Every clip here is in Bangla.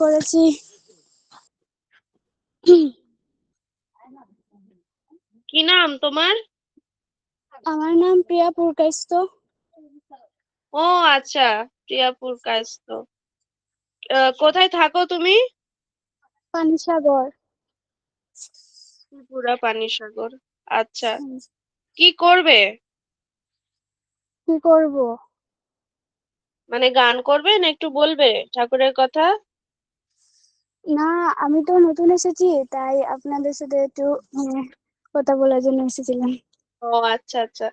করেছি। কি নাম তোমার? আমার নাম প্রিয়া পুরকাইস্ত। ও আচ্ছা, প্রিয়া পুরকাইস্ত। কোথায় থাকো তুমি? পানিসাগর। ত্রিপুরা পানিসাগর। আচ্ছা, কি করবে? কি করব? মানে গান করবে না একটু বলবে ঠাকুরের কথা? না, আমি তো নতুন এসেছি, তাই আপনাদের সাথে একটু কথা বলার জন্য এসেছিলাম। ও আচ্ছা আচ্ছা।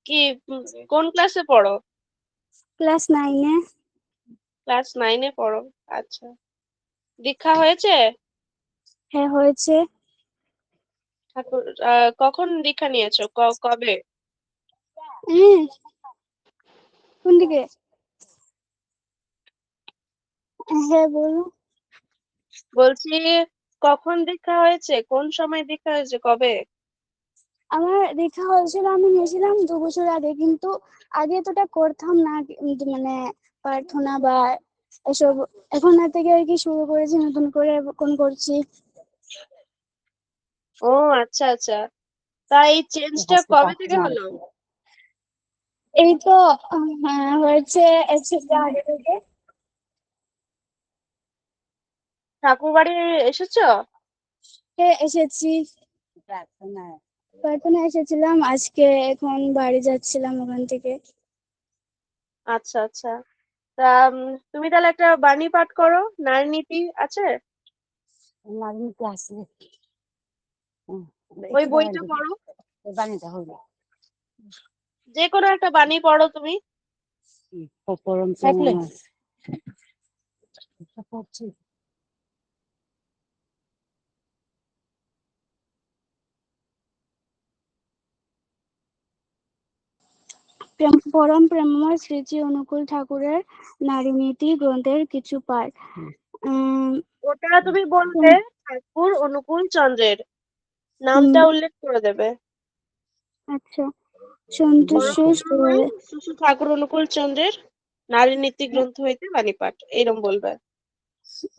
কি কোন ক্লাসে পড়ো? ক্লাস 9-এ। ক্লাস 9-এ পড়ো। আচ্ছা, দীক্ষা হয়েছে? হ্যাঁ, হয়েছে। ঠাকুর কখন দীক্ষা নিয়েছো? কবে? হ্যাঁ। কোন দিকে? হ্যাঁ, বলুন। বলছি কখন দীক্ষা হয়েছে, কোন সময় দীক্ষা হয়েছে, কবে? আমার দেখা হয়েছিল, আমি নিয়েছিলাম 2 বছর আগে, কিন্তু আগে এতটা করতাম না, কিন্তু মানে প্রার্থনা বা এসব। এখন থেকে আর কি শুরু করেছি, নতুন করে এখন করছি। ও আচ্ছা আচ্ছা। তাই চেঞ্জটা কবে থেকে হলো? এই তো হয়েছে 1 সপ্তাহ আগে থেকে। ঠাকুর বাড়ি এসেছো? হ্যাঁ, এসেছি। প্রার্থনা এসেছিলাম আজকে, এখন বাড়ি যাচ্ছিলাম ওখান থেকে। আচ্ছা আচ্ছা। তা তুমি তাহলে একটা বাণী পাঠ করো, নারী নীতি আছে? ওই বইটা পড়ো, যে কোনো একটা বাণী পড়ো তুমি। পরম প্রেমময় শ্রী অনুকূল ঠাকুরের নারীনীতি গ্রন্থের কিছু পাঠ। ওটা তুমি বলবে ঠাকুর অনুকূল চন্দ্রের নামটা উল্লেখ করে দেবে। আচ্ছা। সন্তুষ্ট শ্রী ঠাকুর অনুকূল চন্দ্রের নারী নীতি গ্রন্থ হইতে বাণী পাঠ, এরকম বলবে।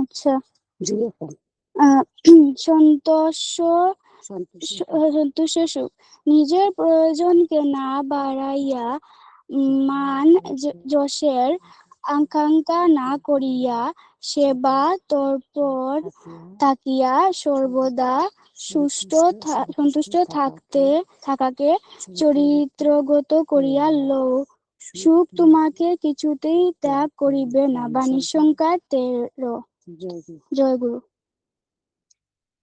আচ্ছা। সন্তোষ সুখ, নিজের প্রয়োজনকে না বাড়াইয়া মান যশের আকাঙ্ক্ষা না করিয়া সেবা তৎপর থাকিয়া সর্বদা সন্তুষ্ট থাকাকে চরিত্রগত করিয়া লও। সুখ তোমাকে কিছুতেই ত্যাগ করিবে না। বাণী সংখ্যা 13। জয় গুরু।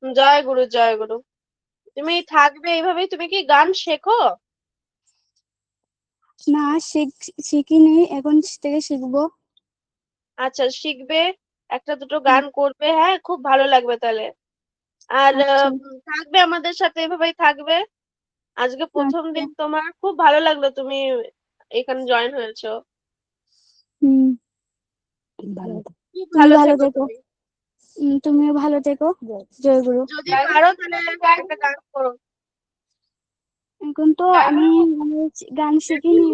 জয় গুরু জয় গুরু। তুমি থাকবে এইভাবেই? তুমি কি গান শেখো? না, শিখিনি, এখন থেকে শিখবো। আচ্ছা, শিখবে, একটা দুটো গান করবে, হ্যাঁ, খুব ভালো লাগবে তাহলে। আর থাকবে আমাদের সাথে, এভাবেই থাকবে। আজকে প্রথম দিন তোমার, খুব ভালো লাগলো তুমি এখানে জয়েন হয়েছো। খুব ভালো থেকো তুমি। তুমিও ভালো থেকো। জয় গুরু। যদি পারো তাহলে একটা গান করো। এখন তো আমি গান শিখিনি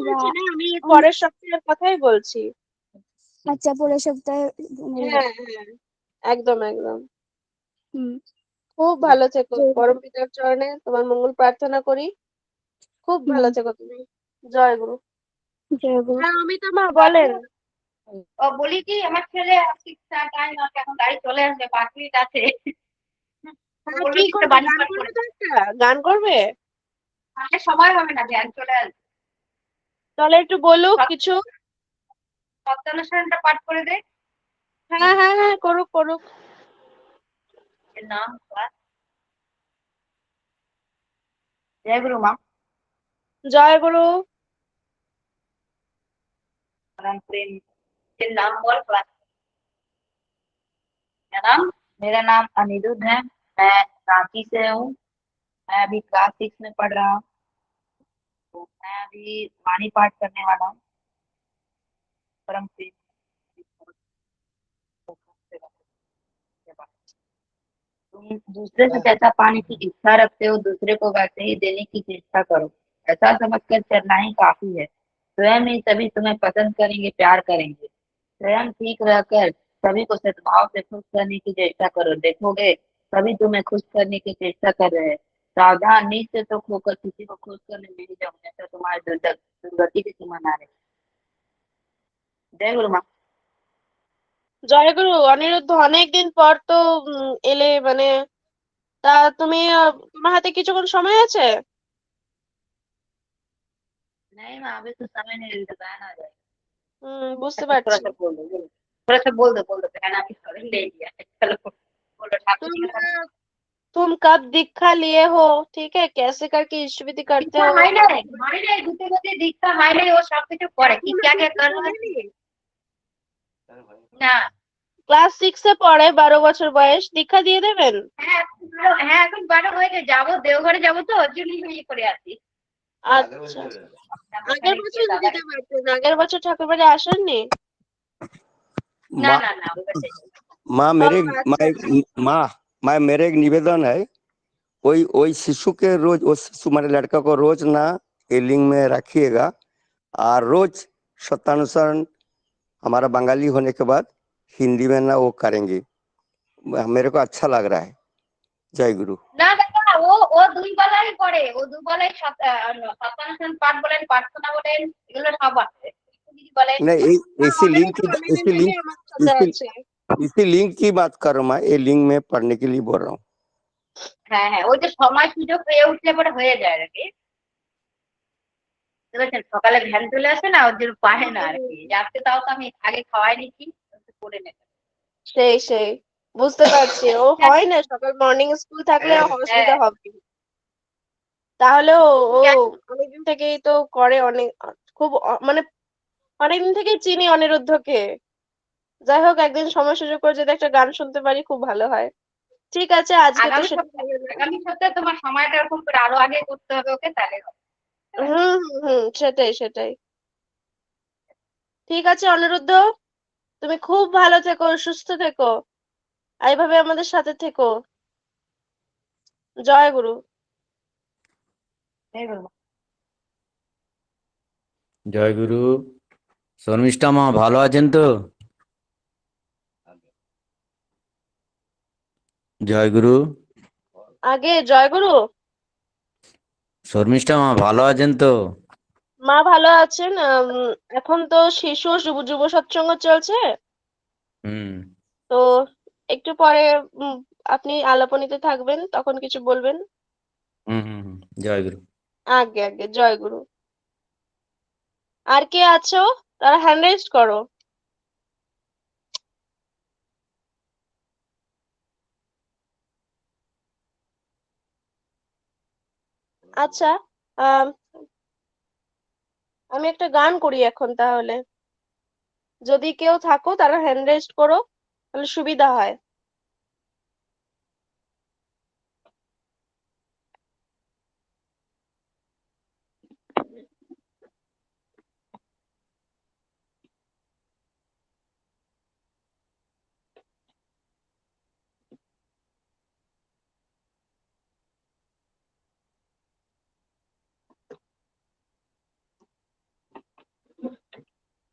আমি পরের সপ্তাহের কথাই বলছি। আচ্ছা, পরের সপ্তাহে। হ্যাঁ হ্যাঁ, একদম একদম। হুম। খুব ভালো থেকো, পরম পিতার চরণে তোমার মঙ্গল প্রার্থনা করি। খুব ভালো থেকো তুমি। জয় গুরু। জয় গুরু। হ্যাঁ, অমিতা মা বলেন। বলি কি, আমার ছেলে টাইম আছে, এখন গাড়ি চলে আসবে, 5 মিনিট আছে। কি করবে? গান করবে তো একটা গান করবে? সময় হবে না, ধ্যান চলে আসবে। তাহলে একটু বলুক কিছু। সপ্তানুষ্ঠানটা পাঠ করে দে। হ্যাঁ হ্যাঁ হ্যাঁ, করুক করুক। নাম জয় গুরু মা। জয় গুরু। प्रेम नाम बोल। मेरा नाम अनिरुद्ध है। मैं रांची से हूँ। मैं अभी क्लास 6 में पढ़ रहा हूँ। तो मैं अभी वाणी पाठ करने वाला हूँ। परम प्रेम तुम दूसरे से जैसा पाने की इच्छा रखते हो, दूसरे को वैसे ही देने की चेष्टा करो। ऐसा समझकर चलना ही काफी है। स्वयं ही सभी तुम्हें पसंद करेंगे, प्यार करेंगे। स्वयं ठीक रहकर सभी को सद्भाव से खुश करने की चेष्टा करो, देखोगे सभी तुम्हें खुश करने की चेष्टा कर रहे हैं। सावधान, नीच से तो खोकर किसी को खुश करने नहीं जाऊंगा, तो तुम्हारे दुर्गति की सीमा ना रहे। जय गुरु माँ। জয়গুরু। অনিরুদ্ধ, অনেকদিন পর তো এলে, মানে তা তুমি তোমার হাতে কিছুক্ষণ সময় আছে? नहीं माँ, अभी तो समय नहीं, अभी तो बहन आ जाएगी। বুঝতে अच्छा थोड़ा পারছি। सा बोल दो, थोड़ा सा बोल दो, बहन आपकी खबर ले लिया है। चलो बोलो, ठाकुर तुम जी का तुम कब दीक्षा लिए हो, ठीक है, कैसे करके ईष्टविधि करते दीक्षा हो? हाईलाइट दूसरे बच्चे दीक्षा हाईलाइट वो सब कुछ पढ़े कि क्या क्या करना है না। ক্লাস 6 এ পড়ে, 12 বছর বয়স, দীক্ষা দিয়ে দেবেন? হ্যাঁ এখন 12 হয়ে গেছে, যাবো দেওঘরে যাবো তো ওর জন্য ইয়ে করে আসি। আচ্ছা, আগের বছর তো দিতে পারতেন, আগের বছর ঠাকুরবাড়ি আসেননি? না माँ না না ওই বছর माँ मेरे আচ্ছা আচ্ছা। माँ माँ मेरे एक निवेदन है, वही वही शिशु के रोज, वो शिशु माने लड़का को रोज ना ये लिंग में रखिएगा, और रोज शब्दानुसार हमारा बंगाली होने के बाद हिंदी में ना वो करेंगे, मेरे को अच्छा लग रहा है। जय गुरु। না দাদা, ও দুই বেলাই করে, ও দুই বেলাই সপ্তাহানুষ্ঠান পাঠ বলেন, প্রার্থনা বলেন, এগুলো সব আছে। দিদি বলেন नहीं इसी लिंक অনিরুদ্ধ की অনেকদিন থেকে আমার সাথে আছে। इसी लिंक की बात कर रहा हूँ मैं, ये लिंक में पढ़ने के लिए बोल रहा हूँ। হ্যাঁ হ্যাঁ, ওই যে সময় সুযোগ হয়ে উঠলে পরে হয়ে যায় আর কি। বুঝেছেন, সকালে ভ্যান চলে আসে না, ওর জন্য পারে না আর কি। আজকে তাও তো আমি আগে খাওয়াই নিচ্ছি, করে নেবে। সেই সেই বুঝতে পারছি, ও হয় না, সকাল মর্নিং স্কুল থাকলে অসুবিধা হ্যাঁ হবে। তাহলে ও ঠিক আছে। অনেকদিন থেকেই তো করে, অনেক খুব মানে অনেকদিন থেকেই চিনি অনিরুদ্ধকে। যাই হোক, একদিন সময় সুযোগ করে যদি একটা গান শুনতে পারি খুব ভালো হয়। ঠিক আছে, আজকে তো সেটা হবে না। আগামী সপ্তাহে তোমার সময়টা এরকম করে আরো আগে করতে হবে ওকে, তাহলে হবে। সেটাই সেটাই। ঠিক আছে অনিরুদ্ধ, তুমি খুব ভালো থেকো, সুস্থ থেকো, আর এইভাবে আমাদের সাথে থেকো। জয় গুরু। এই বলবো। জয় গুরু। শর্মিষ্ঠা মা ভালো আছেন তো? জয় গুরু। আগে জয় গুরু। শর্মিষ্ঠা মা ভালো আছেন তো? মা ভালো আছেন। এখন তো শিশু ও যুব সৎসঙ্গ চলছে, হুম। তো একটু পরে উম, আপনি আলাপনীতে থাকবেন, তখন কিছু বলবেন। হুম হুম হুম। জয় গুরু। আগে আগে জয় গুরু। আর কে আছো, তারা হ্যান্ড রেইজ করো। আচ্ছা, আম, আমি একটা গান করি এখন তাহলে, যদি কেউ থাকো তারা হ্যান্ড রেইজ করো, তাহলে সুবিধা হয়।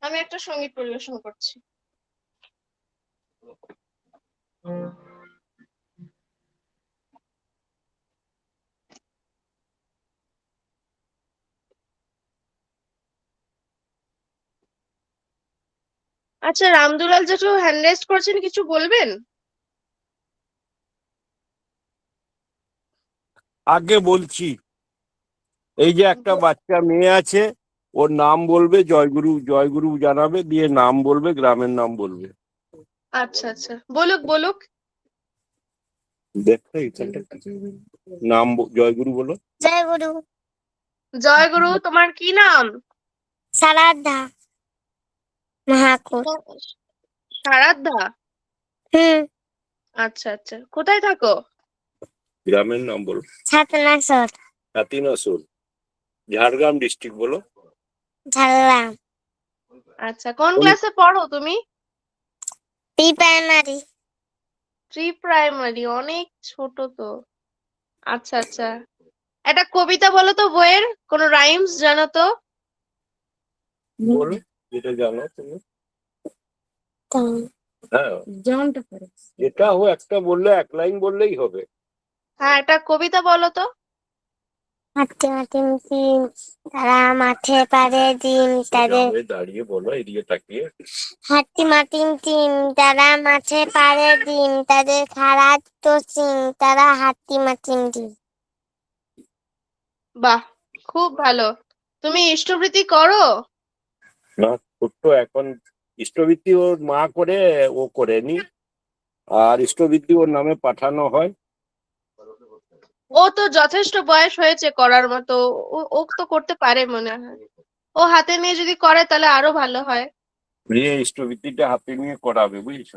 আমি একটা সঙ্গীত পরিবেশন করছি। আচ্ছা, রামদুলাল জেঠু হ্যান্ড রেইজ করছেন, কিছু বলবেন? আগে বলছি, এই যে একটা বাচ্চা মেয়ে আছে, ওর নাম বলবে, জয়গুরু জয়গুরু জানাবে, দিয়ে নাম বলবে, গ্রামের নাম বলবে। আচ্ছা আচ্ছা, বলুক বলুক। দেখো এখানটা নাম জয়গুরু বলো। জয় গুরু। জয় গুরু, তোমার কি নাম? সারাধ্যা মহাকুর। সারাধ্যা। আচ্ছা আচ্ছা, কোথায় থাকো? গ্রামের নাম বলো। ছাতনাসর। হাতিনাসুর, ঝাড়গ্রাম ডিস্ট্রিক্ট বলো। ঝাড়গ্রাম। আচ্ছা, কোন ক্লাসে পড়ো তুমি? Pre primary. প্রি প্রাইমারি, অনেক ছোট তো। আচ্ছা আচ্ছা, একটা কবিতা বলো তো, বইয়ের কোন রাইমস জানো তো? বলো যেটা জানো তুমি। হ্যাঁ, যেটা হোক একটা বললে, এক লাইন বললেই হবে। হ্যাঁ, একটা কবিতা বলো তো। হাঁটতে হাঁটতে ডিম তারা মাঠে পারে ডিম তাদের সোজা হয়ে দাঁড়িয়ে বলো, এদিকে তাকিয়ে। হাঁটতে মাটিম টিম তারা মাঠে পারে ডিম তাদের খারাপ তো সিং তারা হাঁটতে মাটিম ডিম। বাহ, খুব ভালো। তুমি ইষ্টবৃত্তি করো? না, ছোট্ট এখন ইষ্টবৃত্তি ওর মা করে, ও করেনি। আর ইষ্টবৃত্তি ওর নামে পাঠানো হয়। ও তো যথেষ্ট বয়স হয়েছে করার মতো, ও তো করতে পারে মনে হয়। ও হাতে নিয়ে যদি করে তাহলে আরো ভালো হয়। প্রিয় ইষ্টবৃত্তিটা হাতে নিয়ে করাবে, বুঝেছো?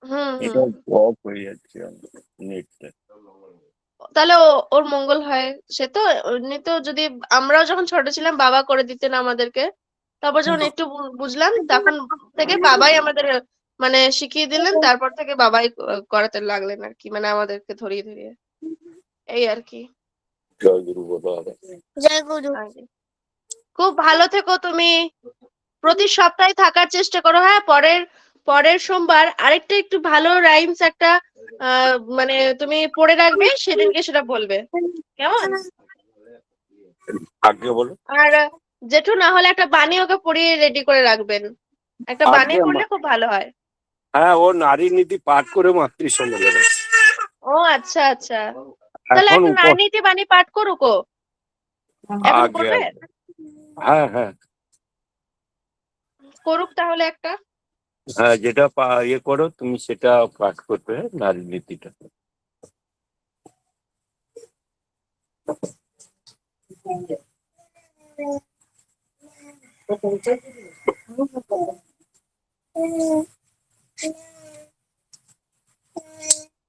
হুম এটা হুম। অফ হয়ে যাচ্ছে নেটটা। তাহলে ওর মঙ্গল হয়। সে তো এমনি তো যদি আমরাও যখন ছোট ছিলাম বাবা করে দিতেন আমাদেরকে, তারপর যখন একটু বুঝলাম তখন থেকে বাবাই আমাদের মানে শিখিয়ে দিলেন, তারপর থেকে বাবাই করাতে লাগলেন আর কি, মানে আমাদেরকে ধরিয়ে ধরিয়ে, এই আর কি। জয় গুরু বলো আবার। জয় গুরু। আর কি। খুব ভালো থেকো তুমি, প্রতি সপ্তাহে থাকার চেষ্টা করো। হ্যাঁ, পরের পরের সোমবার আরেকটা একটু ভালো রাইমস একটা মানে তুমি পড়ে রাখবে, সেদিনকে সেটা বলবে, কেমন? আগে বলো। আর জেঠু না হলে একটা বাণী ওকে পড়িয়ে রেডি করে রাখবেন, একটা বাণী আগে পড়লে খুব ভালো হয়। হ্যাঁ, ও নারী নীতি পাঠ করে মাতৃ সম্মেলনে। ও আচ্ছা আচ্ছা, তাহলে এখন একটা নারীনীতি বাণী পাঠ করুক ও, এখন আগে করবে? আগে। হ্যাঁ হ্যাঁ করুক তাহলে একটা। হ্যাঁ, যেটা ইয়ে করো তুমি সেটা পাঠ করবে, নারী নীতিটা।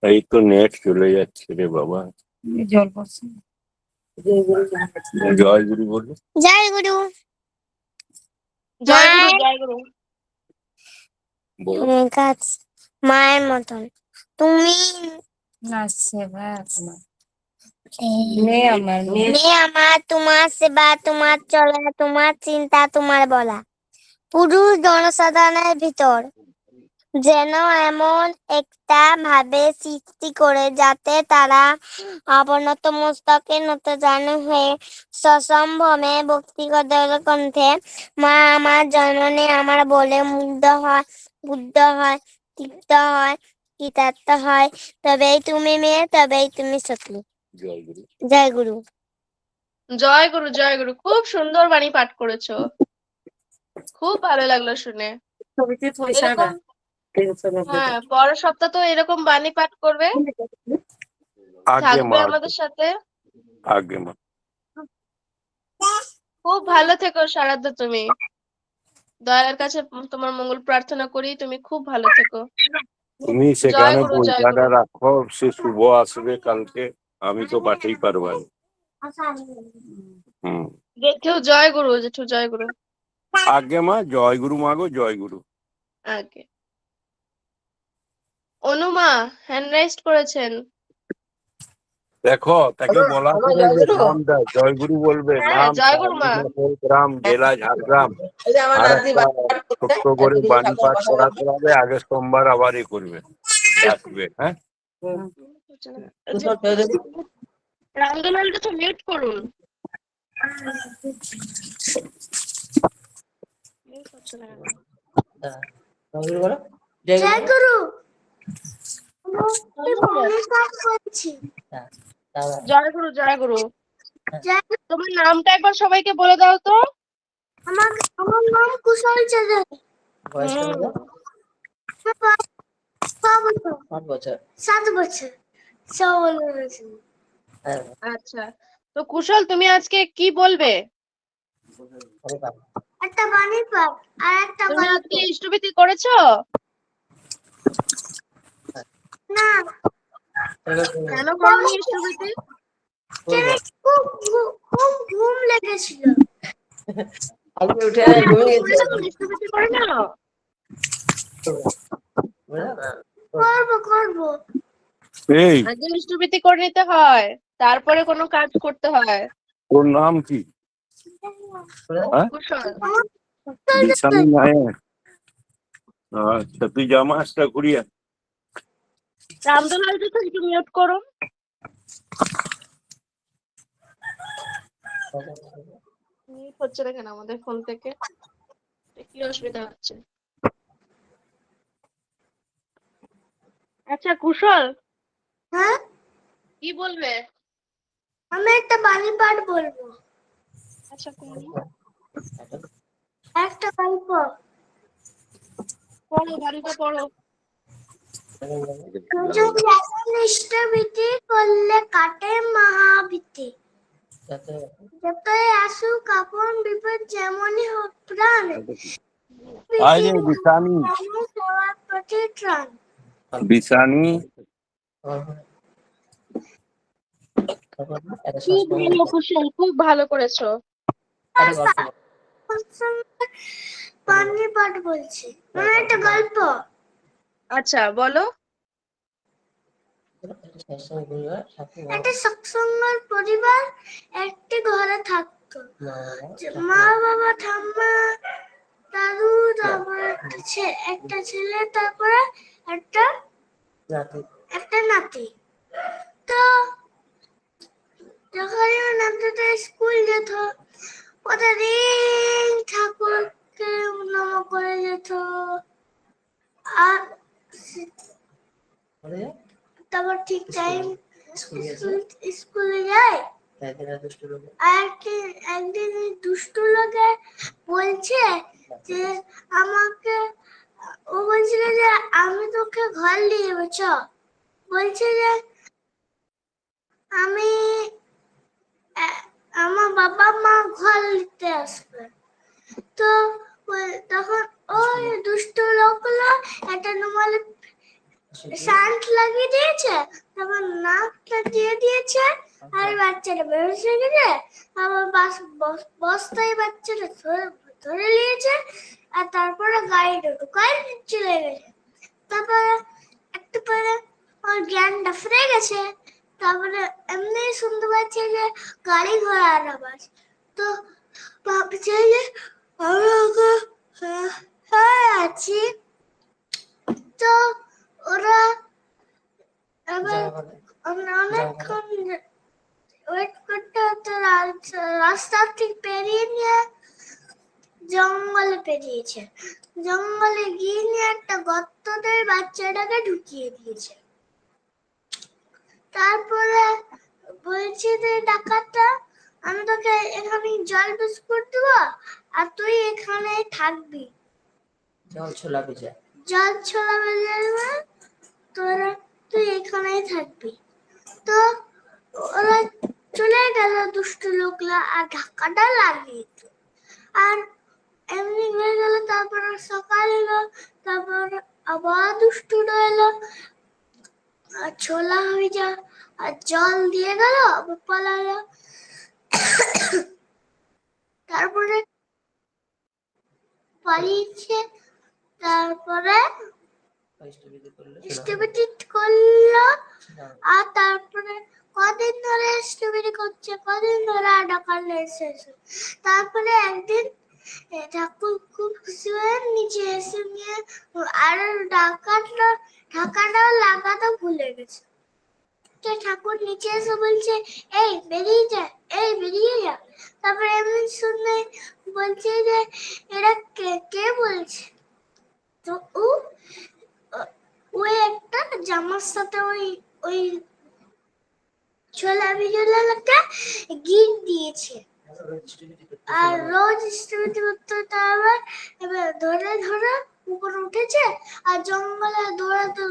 এই তো নেট চলে যাচ্ছে রে বাবা। জল পড়ছে। জয় গুরু বলো। জয় গুরু। জয় গুরু, জয় গুরু। বলো। গাছ মায়ের মতন তুমি মেয়ে আমার তোমার সেবা তোমার চলা তোমার চিন্তা তোমার বলা পুরুষ জনসাধারণের ভিতর যেন এমন একটা ভাবে সৃষ্টি করে যাতে তারা অবনত মস্তকে নতজানু হয়ে সসম্ভ্রমে ব্যক্তিগত কণ্ঠে মা আমার জননী আমার বলে মুগ্ধ হয়, বুদ্ধ হয়, তৃপ্ত হয়, কৃতার্থ হয়। তবেই তুমি মেয়ে, তবেই তুমি সতী। জয় গুরু। জয় গুরু। জয় গুরু, জয় গুরু। খুব সুন্দর বাণী পাঠ করেছো, খুব ভালো লাগলো শুনে। এরকম হ্যাঁ, পরের সপ্তাহ তো এরকম বাণী পাঠ করবে, আগে থাকবে মা, আমাদের সাথে। আগে মা। খুব ভালো থেকো সারাদ্দ তুমি, দয়ার কাছে তোমার মঙ্গল প্রার্থনা করি, তুমি খুব ভালো থেকো। তুমি জয় সেখানে গুরু, জয় পৌঁছাটা গুরু। রাখো, সে শুভ আসবে কালকে, আমি তো পাঠেই পারবো না। হুম। জেঠু জয় গুরু, জেঠু জয় গুরু। আগে মা, জয় গুরু মাগো, জয় গুরু। আগে অনুমা হ্যান্ড রাইজ করেছেন। দেখো তাকে বলা করে যে নামটা জয় গুরু বলবে, হ্যাঁ, নাম জয় গুরু মা। তার গ্রাম, জেলা ঝাড়গ্রাম। আর একটা ছোট্ট করে বাণী পাঠ করাতে হবে, আগে সোমবার আবার করবে, আসবে। হ্যাঁ, রামদুলালকে তো মিউট করুন। Mute হচ্ছে না কেন? জয় গুরু। জয় গুরু, জয় গুরু। জয় গুরু। তোমার নামটা একবার সবাইকে বলে দাও তো। আমার নাম কুশল চৌধুরী। হুম, 7 বছর। আচ্ছা, তো কুশল তুমি আজকে কি বলবে? একটা বাণী পাঠ আর একটা তুমি গল্প। আজকে ইষ্টভীতি করেছো? না, কেন করোনি ইষ্টভীতি? খুব খুব ঘুম লেগেছিল। ইষ্টভীতি করে নাও। করবো। এই আগে ইষ্টভীতি করে নিতে হয়, তারপরে কোনো কাজ করতে হয়। তোর নাম কি? হ্যাঁ, কুশল। দিশানি নায়ে। আচ্ছা, তুই যা মাছটা ঘুরিয়ে আন। রামদোলাল দিকে একটু মিউট করো। মিউট হচ্ছে না কেন আমাদের ফোন থেকে? কি অসুবিধা হচ্ছে? আচ্ছা কুশল, হ্যাঁ, কি বলবে? আমি একটা বাণী পাঠ বলবো, আচ্ছা তুমি একটা গল্প। পড়ো, বাড়িতে পড়ো। সুযোগ ইষ্টভীতি করলে কাটে মহাভীতি। যতই আসুক আপন বিপদ যেমনই হোক প্রাণ, আরে বিশানি, সবার প্রতি ত্রাণ। বিশানি। খুব ভালো কুশল, খুব ভালো করেছো। বাণী পাঠ বলছি, মানে একটা গল্প। আচ্ছা বলো। একটা সৎসঙ্গের পরিবার একটি ঘরে থাকতো। মা বাবা ঠাম্মা দাদু, তারপরে একটা ছেলে, তারপরে একটা নাতি। তো যখন নাতিটা স্কুল যেত, প্রতিদিন ঠাকুরকে নম করে যেত। আর তারপর ঠিক টাইম স্কুলে যায়। আর একদিন দুষ্টু লোকে বলছে যে আমাকে, ও বলছিল যে আমি তোকে ঘর দিয়ে দেবো, চ। বলছে যে আমি আমার বাবা মা ঘর নিতে আসবে। তো তখন ওই দুষ্টু লোকগুলো একটা নর্মাল শান্ট লাগিয়ে দিয়েছে, তারপর নাকটা দিয়ে দিয়েছে, আর বাচ্চাটা বেরোস হয়ে গেছে। আবার বস্তায় বাচ্চাটা ধরে নিয়েছে, আর তারপরে গাড়িটা ঢুকায় চলে গেছে। তারপরে একটু পরে ওর জ্ঞানটা ফিরে গেছে। তারপরে এমনি শুনতে পাচ্ছে যে গাড়ি ঘোড়ার আওয়াজ। তো ভাবছে যে আমি আছি। তো ওরা অনেকক্ষণ ওয়েট করতে হতো। রাস্তা ঠিক পেরিয়ে নিয়ে জঙ্গলে পেরিয়েছে। জঙ্গলে গিয়ে নিয়ে একটা গর্ততে বাচ্চাটাকে ঢুকিয়ে দিয়েছে। তারপরে বলছে যে ডাকাতটা, আমি তোকে এখানে জল বিস্কুট দেবো, আর তুই এখানে থাকবি। জল ছোলা ভেজা দেবে, তোরা তুই এখানেই থাকবি। তো ওরা চলে গেল দুষ্টু লোকরা, আর ধাক্কাটা লাগিয়ে দিল। আর এমনি হয়ে গেল। তারপর সকাল এলো, তারপর আবার দুষ্টুটা এলো, আর ছোলা ভেজা আর জল দিয়ে গেল, পালালো। তারপরে পালিয়েছে। তারপরে স্টুপিড করলো। আর তারপরে কদিন ধরে স্টুপিড করছে, কদিন ধরে আর ডাকাতরা এসেছে। তারপরে একদিন ঠাকুর খুব খুশি হয়ে নিচে এসে নিয়ে, আর ঢাকাটাও লাগাতে ভুলে গেছে। ঠাকুর নিচে এসে বলছে, এই বেরিয়ে যা, এই বেরিয়ে যা। তারপরে এমনি শুনে বলছে যে এরা কে বলছে। তো ওই একটা জামার সাথে ওই ছোলা ভিজলাটা গিট দিয়েছে, আর রোজ স্টুপিড করতে। তারপর এবার ধরে উপরে উঠেছে, আর জঙ্গলে দৌড়াতে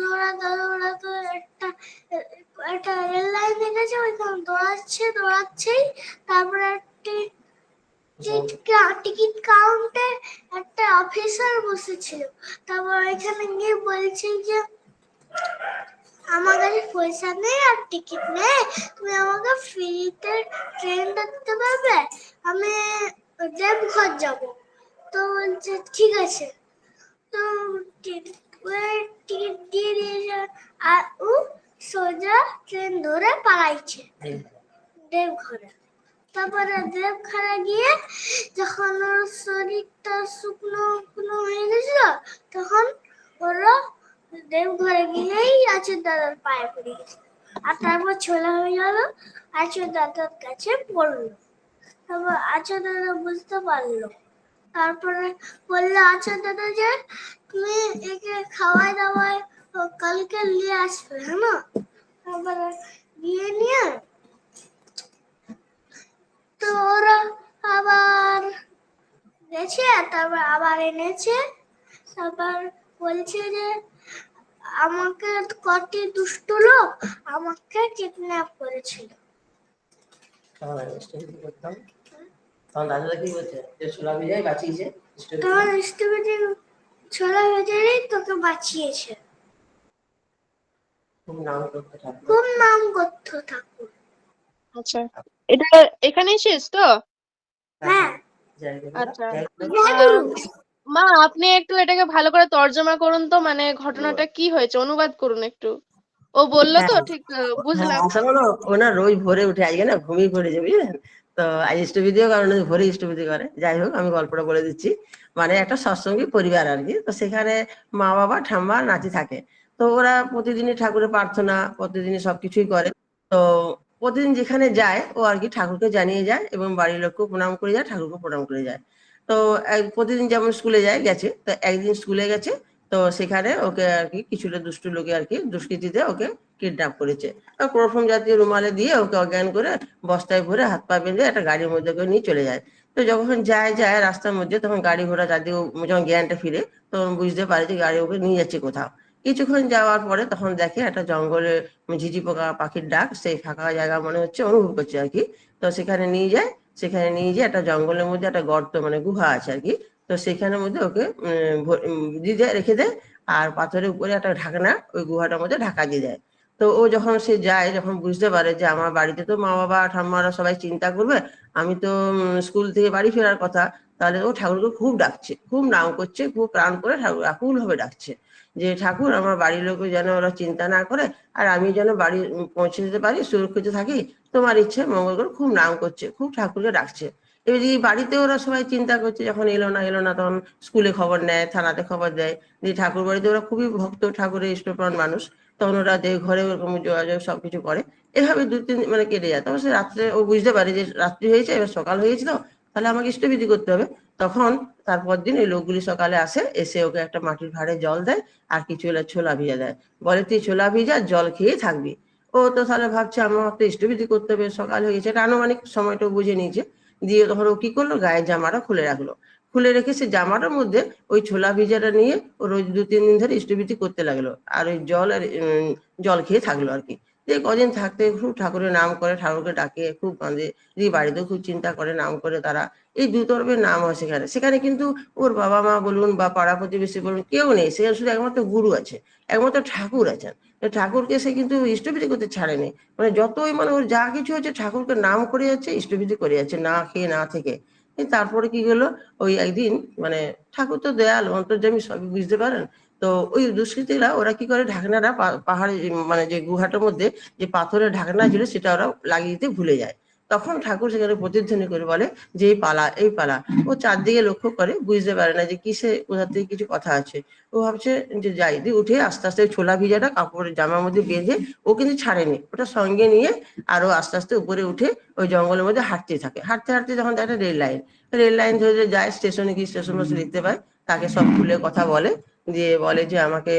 একটা রেল লাইন দেখেছে, ওইখানে দৌড়াচ্ছেই। তারপরে টিকিট কাউন্টে একটা অফিসার বসেছিল। তারপর এখানে গিয়ে বলছে যে আমার কাছে পয়সা নেই আর টিকিট নেই, তুমি আমাকে ফ্রিতে ট্রেনটা দিতে পারবে, আমি দেবঘর যাব। তো বলছে ঠিক আছে। তো টিকিট দিয়ে দিয়েছে, আর ও সোজা ট্রেন ধরে পালাইছে দেবঘরে। তারপরে দেবঘরে গিয়ে যখন ওর শরীরটা শুকনো হয়ে গেছিল, তখন হলো দেবঘরে গিয়েই আচার দাদার পায়ে পড়ে গেছে, আর তারপর ছোলা হয়ে গেল, আচার দাদার কাছে পড়লো। তারপর আচার দাদা বুঝতে পারলো, তারপরে বললো আচার দাদা যে তুমি একে খাওয়াই দাওয়াই কালকে নিয়ে আসবে, হ্যাঁ না? তারপরে নিয়ে তো ওরা আবার গেছে, তারপর আবার এনেছে। তারপর বলছে যে আমাকে কটি দুষ্ট লোক আমাকে কিডন্যাপ করেছিল। তখন দাদা কি বলছে যে ছোলা ভিজাই বাঁচিয়েছে, তোমার স্টুপিটি ছোলা ভেজারেই তোকে বাঁচিয়েছে। খুব নাম করতে থাকবে। খুব নাম করতে ঠাকুর। আচ্ছা, এটা এখানেই শেষ তো? হ্যাঁ। আচ্ছা। জয় গুরু। মা, আপনি একটু এটাকে ভালো করে তর্জমা করুন তো, মানে ঘটনাটা কি হয়েছে অনুবাদ করুন একটু। ও বললো তো ঠিক বুঝলাম। আসলে না ওনার রোজ ভোরে উঠে, আজকে না ঘুমিয়ে পড়েছে বুঝলেন তো, আজ ইষ্টবিধিও কারণে ভোরে ইষ্টবিধি করে। যাই হোক, আমি গল্পটা বলে দিচ্ছি। মানে একটা সৎসঙ্গী পরিবার আর কি। তো সেখানে মা বাবা ঠাম্মা নাতি থাকে। তো ওরা প্রতিদিনই ঠাকুরের প্রার্থনা, প্রতিদিনই সবকিছুই করে। তো প্রতিদিন যেখানে যায় ও আর কি ঠাকুরকে জানিয়ে যায় এবং বাড়ির লোককেও প্রণাম করে যায়, ঠাকুরকে প্রণাম করে যায়। তো প্রতিদিন যেমন স্কুলে যায় গেছে, তো একদিন স্কুলে গেছে। তো সেখানে ওকে আর কি কিছু দুষ্টু লোকে আর কি দুষ্কৃতীতে ওকে কিডন্যাপ করেছে। ক্লোরোফর্ম জাতীয় রুমালে দিয়ে ওকে অজ্ঞান করে বস্তায় ভরে হাত পা বেঁধে একটা গাড়ির মধ্যে করে নিয়ে চলে যায়। তো যখন যায় রাস্তার মধ্যে, তখন গাড়ি ঘোড়া জাতীয় যখন জ্ঞানটা ফিরে, তখন বুঝতে পারে যে গাড়ি ওকে নিয়ে যাচ্ছে কোথাও। কিছুক্ষণ যাওয়ার পরে তখন দেখে একটা জঙ্গলে ঝিঝি পোকা পাখির ডাক, সেই ফাঁকা জায়গা মনে হচ্ছে অনুভব করছে আর কি। তো সেখানে নিয়ে যায়, একটা জঙ্গলের মধ্যে একটা গর্ত মানে গুহা আছে আর কি। তো সেখানের মধ্যে ওকে দিয়ে দেয়, রেখে দেয়। আর পাথরের উপরে একটা ঢাকনা ওই গুহাটার মধ্যে ঢাকা দিয়ে দেয়। তো ও যখন সে যায়, যখন বুঝতে পারে যে আমার বাড়িতে তো মা বাবা ঠাম্মারা সবাই চিন্তা করবে, আমি তো স্কুল থেকে বাড়ি ফেরার কথা, তাহলে ও ঠাকুরকে খুব ডাকছে, খুব নাম করছে, খুব প্রাণ করে ঠাকুর আকুল ভাবে ডাকছে যে ঠাকুর আমার বাড়ির লোক যেন ওরা চিন্তা না করে, আর আমি যেন বাড়ি পৌঁছে যেতে পারি, সুরক্ষিত থাকি, তোমার ইচ্ছে মঙ্গল করে খুব নাম করছে, খুব ঠাকুরকে ডাকছে। এবার এই বাড়িতে ওরা সবাই চিন্তা করছে, যখন এলো না তখন স্কুলে খবর নেয়, থানাতে খবর দেয় যে ঠাকুর বাড়িতে ওরা খুবই ভক্ত, ঠাকুরের ইষ্টপ্রাণ মানুষ। তখন ওরা ঘরে ওরকম যোগাযোগ সবকিছু করে। এভাবে 2-3 দিন মানে কেটে যায়। তখন সে রাত্রে ও বুঝতে পারে যে রাত্রি হয়েছে, এবার সকাল হয়েছিল, তাহলে আমাকে ইষ্টবিধি করতে হবে। তখন তারপর দিন এই লোকগুলি সকালে আসে, এসে ওকে একটা মাটির ভাঁড়ে জল দেয় আর কিছু ছোলা ভিজা দেয়, বলে তুই ছোলা ভিজা জল খেয়ে থাকবি। ও তো তাহলে ভাবছে আমার তো ইষ্টবিধি করতে হবে, সকাল হয়ে গেছে, এটা আনুমানিক সময়টা বুঝে নিয়েছে। দিয়ে তখন ও কি করলো, গায়ের জামাটা খুলে রাখলো। খুলে রেখে সে জামাটার মধ্যে ওই ছোলা ভিজাটা নিয়ে ও রোজ 2-3 দিন ধরে ইষ্টবিধি করতে লাগলো, আর ওই জল খেয়ে থাকলো আর কি। যে কদিন থাকতে খুব ঠাকুরের নাম করে, ঠাকুরকে ডাকে, খুব কাঁদে, দিয়ে বাড়িতেও খুব চিন্তা করে, নাম করে তারা। এই দুতরফের নাম হয় সেখানে। সেখানে কিন্তু ওর বাবা মা বলুন বা পাড়া প্রতিবেশী বলুন, কেউ নেই সেখানে, শুধু একমাত্র গুরু আছে, একমাত্র ঠাকুর আছেন। ঠাকুরকে সে কিন্তু ইষ্টবিধি করতে ছাড়েনি। মানে যতই মানে ওর যা কিছু হচ্ছে, ঠাকুরকে নাম করে যাচ্ছে, ইষ্টবিধি করে যাচ্ছে, না খেয়ে না থেকে। তারপরে কি হলো, ওই একদিন মানে ঠাকুর তো দয়াল অন্তর্যামী, সবই বুঝতে পারেন। তো ওই দুষ্কৃতীরা ওরা কি করে, ঢাকনাটা পাহাড়ে মানে যে গুহাটার মধ্যে যে পাথরের ঢাকনা ছিল সেটা ওরা লাগিয়ে দিতে ভুলে যায়। তখন ঠাকুর সেখানে প্রতিধ্বনি করে বলে যে এই পালা। ও চারদিকে লক্ষ্য করে, বুঝতে পারে না যে কিসে কোথা থেকে কিছু কথা আছে। ও ভাবছে যে যাই, দিয়ে উঠে আস্তে আস্তে ছোলা ভিজাটা কাপড়ের জামার মধ্যে বেঁধে, ও কিন্তু ছাড়েনি, ওটা সঙ্গে নিয়ে আরো আস্তে আস্তে উপরে উঠে ওই জঙ্গলের মধ্যে হাঁটতে থাকে। হাঁটতে হাঁটতে যখন একটা রেল লাইন ধরে যায়, স্টেশনে গিয়ে স্টেশন মাস্টার দেখতে পায়, তাকে সব খুলে কথা বলে, দিয়ে বলে যে আমাকে,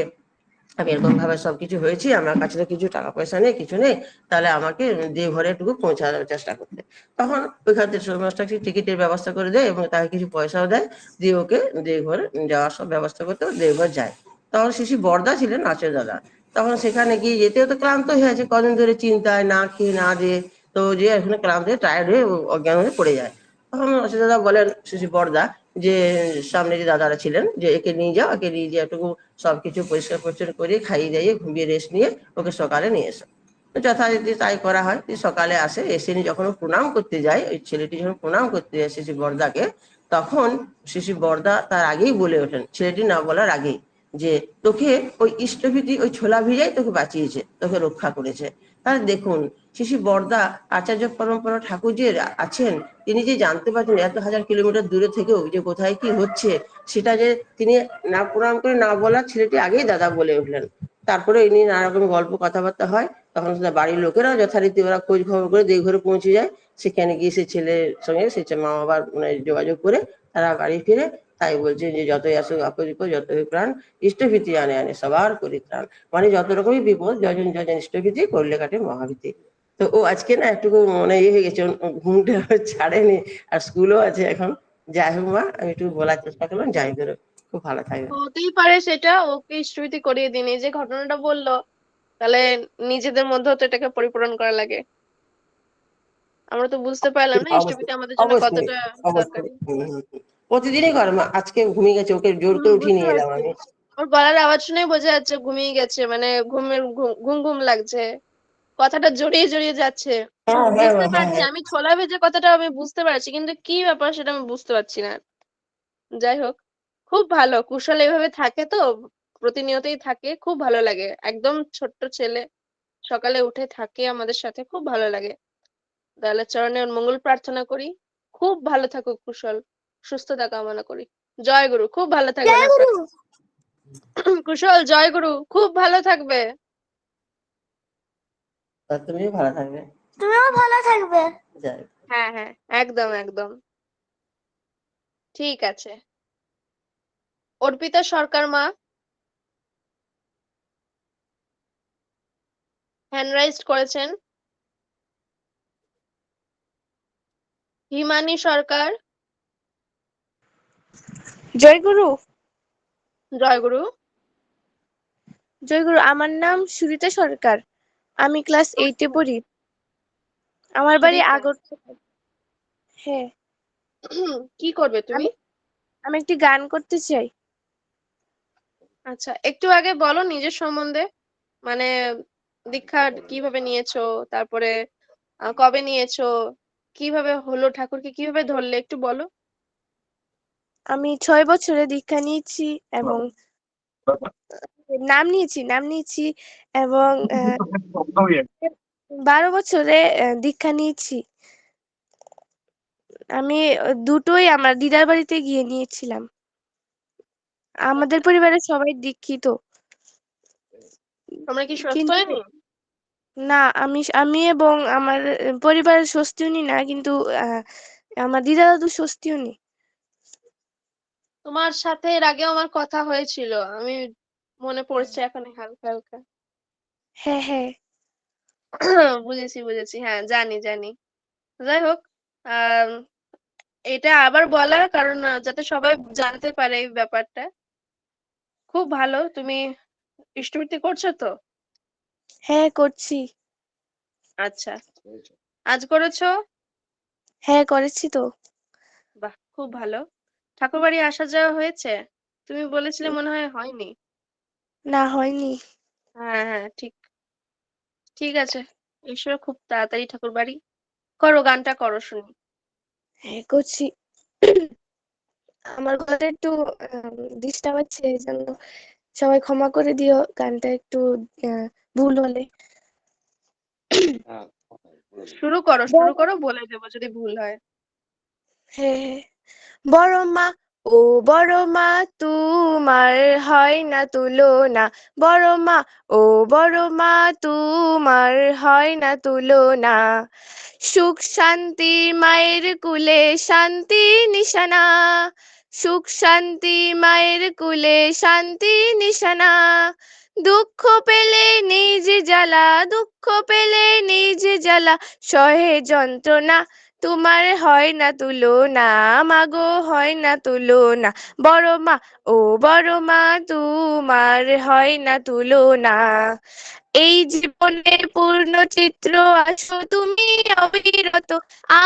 আমি এরকম ভাবে সবকিছু হয়েছি, আমার কাছে তো কিছু টাকা পয়সা নেই, কিছু নেই, তাহলে আমাকে দেওঘরে একটু পৌঁছানোর চেষ্টা করতে। তখন ওইখান থেকে স্টেশন টিকিটের ব্যবস্থা করে দেয় এবং তাকে কিছু পয়সাও দেয়, দিয়ে ওকে দেওঘরে যাওয়ার সব ব্যবস্থা করতে দেওঘর যায়। তখন শিশি বর্দা ছিলেন নাচের দাদা। তখন সেখানে গিয়ে যেতেও তো ক্লান্ত হয়ে আছে, কদিন ধরে চিন্তায় না খেয়ে না দিয়ে, তো যে এখানে ক্লান্ত হয়ে টায়ার্ড হয়ে অজ্ঞান হয়ে পড়ে যায়। তখন নাচের দাদা বলেন শিশি বর্দা যে সামনে যে দাদারা ছিলেন, যে একে নিয়ে যাও, একে নিয়ে গিয়ে একটু সবকিছু পরিষ্কার পরিচ্ছন্ন করে খাইয়ে দিয়ে ঘুমিয়ে রেস্ট নিয়ে ওকে সকালে নিয়ে এসো। যথারীতি তাই করা হয়। সকালে আসে, এসে নিয়ে যখন প্রণাম করতে যায়, ওই ছেলেটি যখন প্রণাম করতে যায় শিশি বর্দাকে, তখন শিশি বর্দা তার আগেই বলে ওঠেন, ছেলেটি না বলার আগেই, যে তোকে ওই ইষ্টভীতি ওই ছোলা ভিজাই তোকে বাঁচিয়েছে, তোকে রক্ষা করেছে। তাহলে দেখুন শ্রী বরদা আচার্য পরম্পরা ঠাকুর যে আছেন, তিনি যে জানতে পারছেন এত হাজার কিলোমিটার দূরে থেকেও যে কোথায় কি হচ্ছে, সেটা যে তিনি না প্রণাম করে না বলার ছেলেটি আগেই দাদা বলে উঠলেন। তারপরে ইনি নানা রকম গল্প কথাবার্তা হয়, তখন বাড়ির লোকেরাও যথারীতি ওরা খোঁজ খবর করে দেওঘরে পৌঁছে যায়। সেখানে গিয়ে সে ছেলের সঙ্গে সে মা বাবার মানে যোগাযোগ করে তারা বাড়ি ফিরে। তাই বলছে যে যতই আসুক আপদ বিপদ যতই প্রাণ ইষ্টভীতি আনে আনে সবার পরিত্রাণ, মানে যত রকমই বিপদ যজন যজন ইষ্টভীতি করলে কাটে মহাভীতি। তো ও আজকে না একটু মানে ইয়ে হয়ে গেছে, ঘুমটা ছাড়েনি, আর স্কুলও আছে এখন। যাই হোক মা, আমি একটু বলার চেষ্টা করলাম, যাই করে খুব ভালো থাকবে। হতেই পারে সেটা, ওকে ইষ্টভীতি করিয়ে দিন। এই যে ঘটনাটা বললো, তাহলে নিজেদের মধ্যেও তো এটাকে পরিপূরণ করা লাগে। আমরা তো বুঝতে পারলাম না অবশ্যই ইষ্টভীতি আমাদের জন্য অবশ্যই কতটা অবশ্যই দরকারি। প্রতিদিনই করে মা, আজকে ঘুমিয়ে গেছে, ওকে জোর করে উঠিয়ে বুঝতে নিয়ে এলাম পারছি, আমি। ওর গলার আওয়াজ শুনেই বোঝা যাচ্ছে ঘুমিয়ে গেছে, মানে ঘুম ঘুম লাগছে, কথাটা জড়িয়ে জড়িয়ে যাচ্ছে। হ্যাঁ হ্যাঁ বুঝতে হ্যাঁ পারছি, হ্যাঁ। আমি ছোলা ভেজে কথাটা আমি বুঝতে পারছি, কিন্তু কি ব্যাপার সেটা আমি বুঝতে পারছি না। যাই হোক, খুব ভালো, কুশল এভাবে থাকে তো, প্রতিনিয়তই থাকে, খুব ভালো লাগে। একদম ছোট্ট ছেলে, সকালে উঠে থাকে আমাদের সাথে, খুব ভালো লাগে। দয়ালের চরণে ওর মঙ্গল প্রার্থনা করি, খুব ভালো থাকুক কুশল, সুস্থতা কামনা করি। জয় গুরু, খুব ভালো থাকবেন জয় আপনারা। গুরু। কুশল জয় গুরু, খুব ভালো থাকবে। তা তুমিও ভালো থাকবে। তুমিও ভালো থাকবে। যাই। হ্যাঁ হ্যাঁ, একদম একদম ঠিক আছে। অর্পিতা সরকার মা হ্যান্ড রাইজ করেছেন। হিমানি সরকার। জয় গুরু। জয় গুরু। জয় গুরু, আমার নাম সুরিতা সরকার, আমি ক্লাস 8-এ পড়ি, আমার বাড়ি সুরিতা, আগরতলা। হ্যাঁ, কি করবে তুমি? আমি আমি একটি গান করতে চাই। আচ্ছা, একটু আগে বলো নিজের সম্বন্ধে, মানে দীক্ষা কিভাবে নিয়েছো, তারপরে কবে নিয়েছো, কিভাবে হলো, ঠাকুরকে কিভাবে ধরলে, একটু বলো। আমি 6 বছরে দীক্ষা নিয়েছি এবং নাম নিয়েছি এবং 12 বছরে দীক্ষা নিয়েছি। আমি দুটোই আমার দিদার বাড়িতে গিয়ে নিয়েছিলাম। আমাদের পরিবারের সবাই দীক্ষিত, তোমরা কি সুস্থ কিন্তু হয়নি? না, আমি এবং আমার পরিবারের স্বস্তিও নি না, কিন্তু আমার দিদা দাদু স্বস্তিও নি। তোমার সাথে এর আগেও আমার কথা হয়েছিল, আমি মনে পড়ছে এখন হালকা হালকা। হ্যাঁ হ্যাঁ। বুঝেছি বুঝেছি, হ্যাঁ জানি জানি। যাই হোক, আহ এটা আবার বলার কারণ যাতে সবাই জানতে পারে এই ব্যাপারটা। খুব ভালো, তুমি ইষ্টভৃতি করছো তো? হ্যাঁ করছি। আচ্ছা, আজ করেছো? হ্যাঁ করেছি তো। বাহ, খুব ভালো। ঠাকুর বাড়ি আসা যাওয়া হয়েছে? তুমি বলেছিলে মনে হয় হয়নি। না হয়নি। হ্যাঁ হ্যাঁ, ঠিক ঠিক আছে। ঈশ্বর খুব তাড়াতাড়ি ঠাকুর বাড়ি করো, গানটা করো শুনি। হ্যাঁ করছি। আমার গলাটা একটু ডিস্টার্ব আছে, এই জন্য সবাই ক্ষমা করে দিও, গানটা একটু ভুল হলে। শুরু করো, বলে দেবো যদি ভুল হয়। হ্যাঁ হ্যাঁ। বড় মা, ও বড় মা, তোমার হয় না তুলনা। বড় মা, ও বড় মা, তোমার হয় না তুলনা। সুখ শান্তি মায়ের কুলে, শান্তি নিশানা। সুখ শান্তি মায়ের কুলে, শান্তি নিশানা। দুঃখ পেলে নিজ জ্বালা, দুঃখ পেলে নিজ জ্বালা, সহে যন্ত্রণা। তোমার হয় না তুলনা, মাগো হয় না তুলনা। বড় মা, ও বড় মা, তোমার হয় না তুলনা। এই জীবনে পূর্ণ চিত্র আছো তুমি অবিরত। আ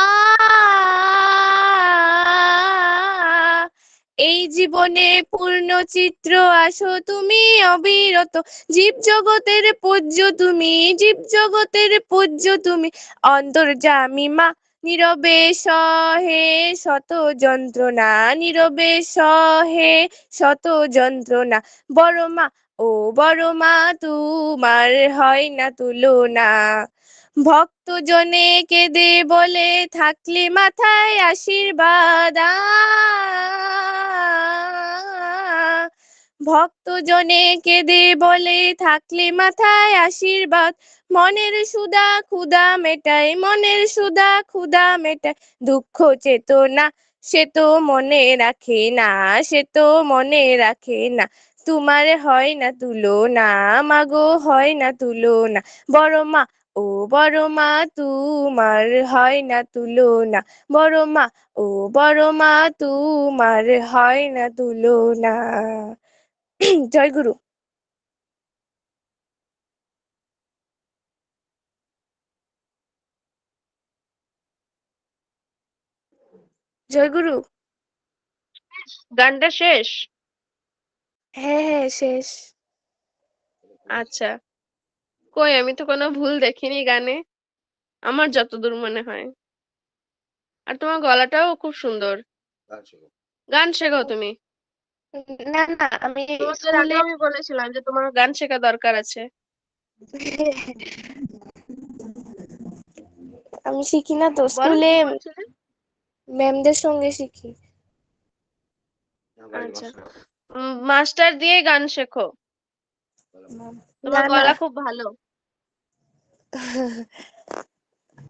এই জীবনে পূর্ণ চিত্র আছো তুমি অবিরত। জীব জগতের পূজ্য তুমি, জীব জগতের পূজ্য তুমি, অন্তর্যামী মা, নীরবে সহে শত যন্ত্রণা, নীরবে সহে শত যন্ত্রণা। বড় মা ও বড় মা তোমার হয় না তুলনা। ভক্ত জনে কেঁদে বলে থাকলে মাথায় আশীর্বাদ। ভক্ত জনে কেঁদে বলে থাকলে মাথায় আশীর্বাদ। মনের সুধা ক্ষুধা মেটায়, মনের সুধা ক্ষুধা মেটায়। দুঃখ চেতনা সে তো মনে রাখে না, সে তো মনে রাখে না। তোমার হয় না তুলনা, মাগো হয় না তুলনা। বড় মা ও বড় মা তোমার হয় না তুলনা। বড় মা ও বড় মা তোমার হয় না তুলনা। জয় গুরু। জয় গুরু। গানটা শেষ? হ্যাঁ হ্যাঁ শেষ। আচ্ছা, কই আমি তো কোনো ভুল দেখিনি গানে, আমার যতদূর মনে হয়। আর তোমার গলাটাও খুব সুন্দর। গান শেখো তুমি। না না, আমি তোমাকে এর স্কুলে আগেও আমি বলেছিলাম যে তোমার গান শেখা দরকার আছে। আমি শিখি না তো, বলো স্কুলে কি বলছিলে? ম্যামদের সঙ্গে শিখি। আচ্ছা, মাস্টার দিয়ে গান শেখো, তোমার না না, গলা খুব ভালো।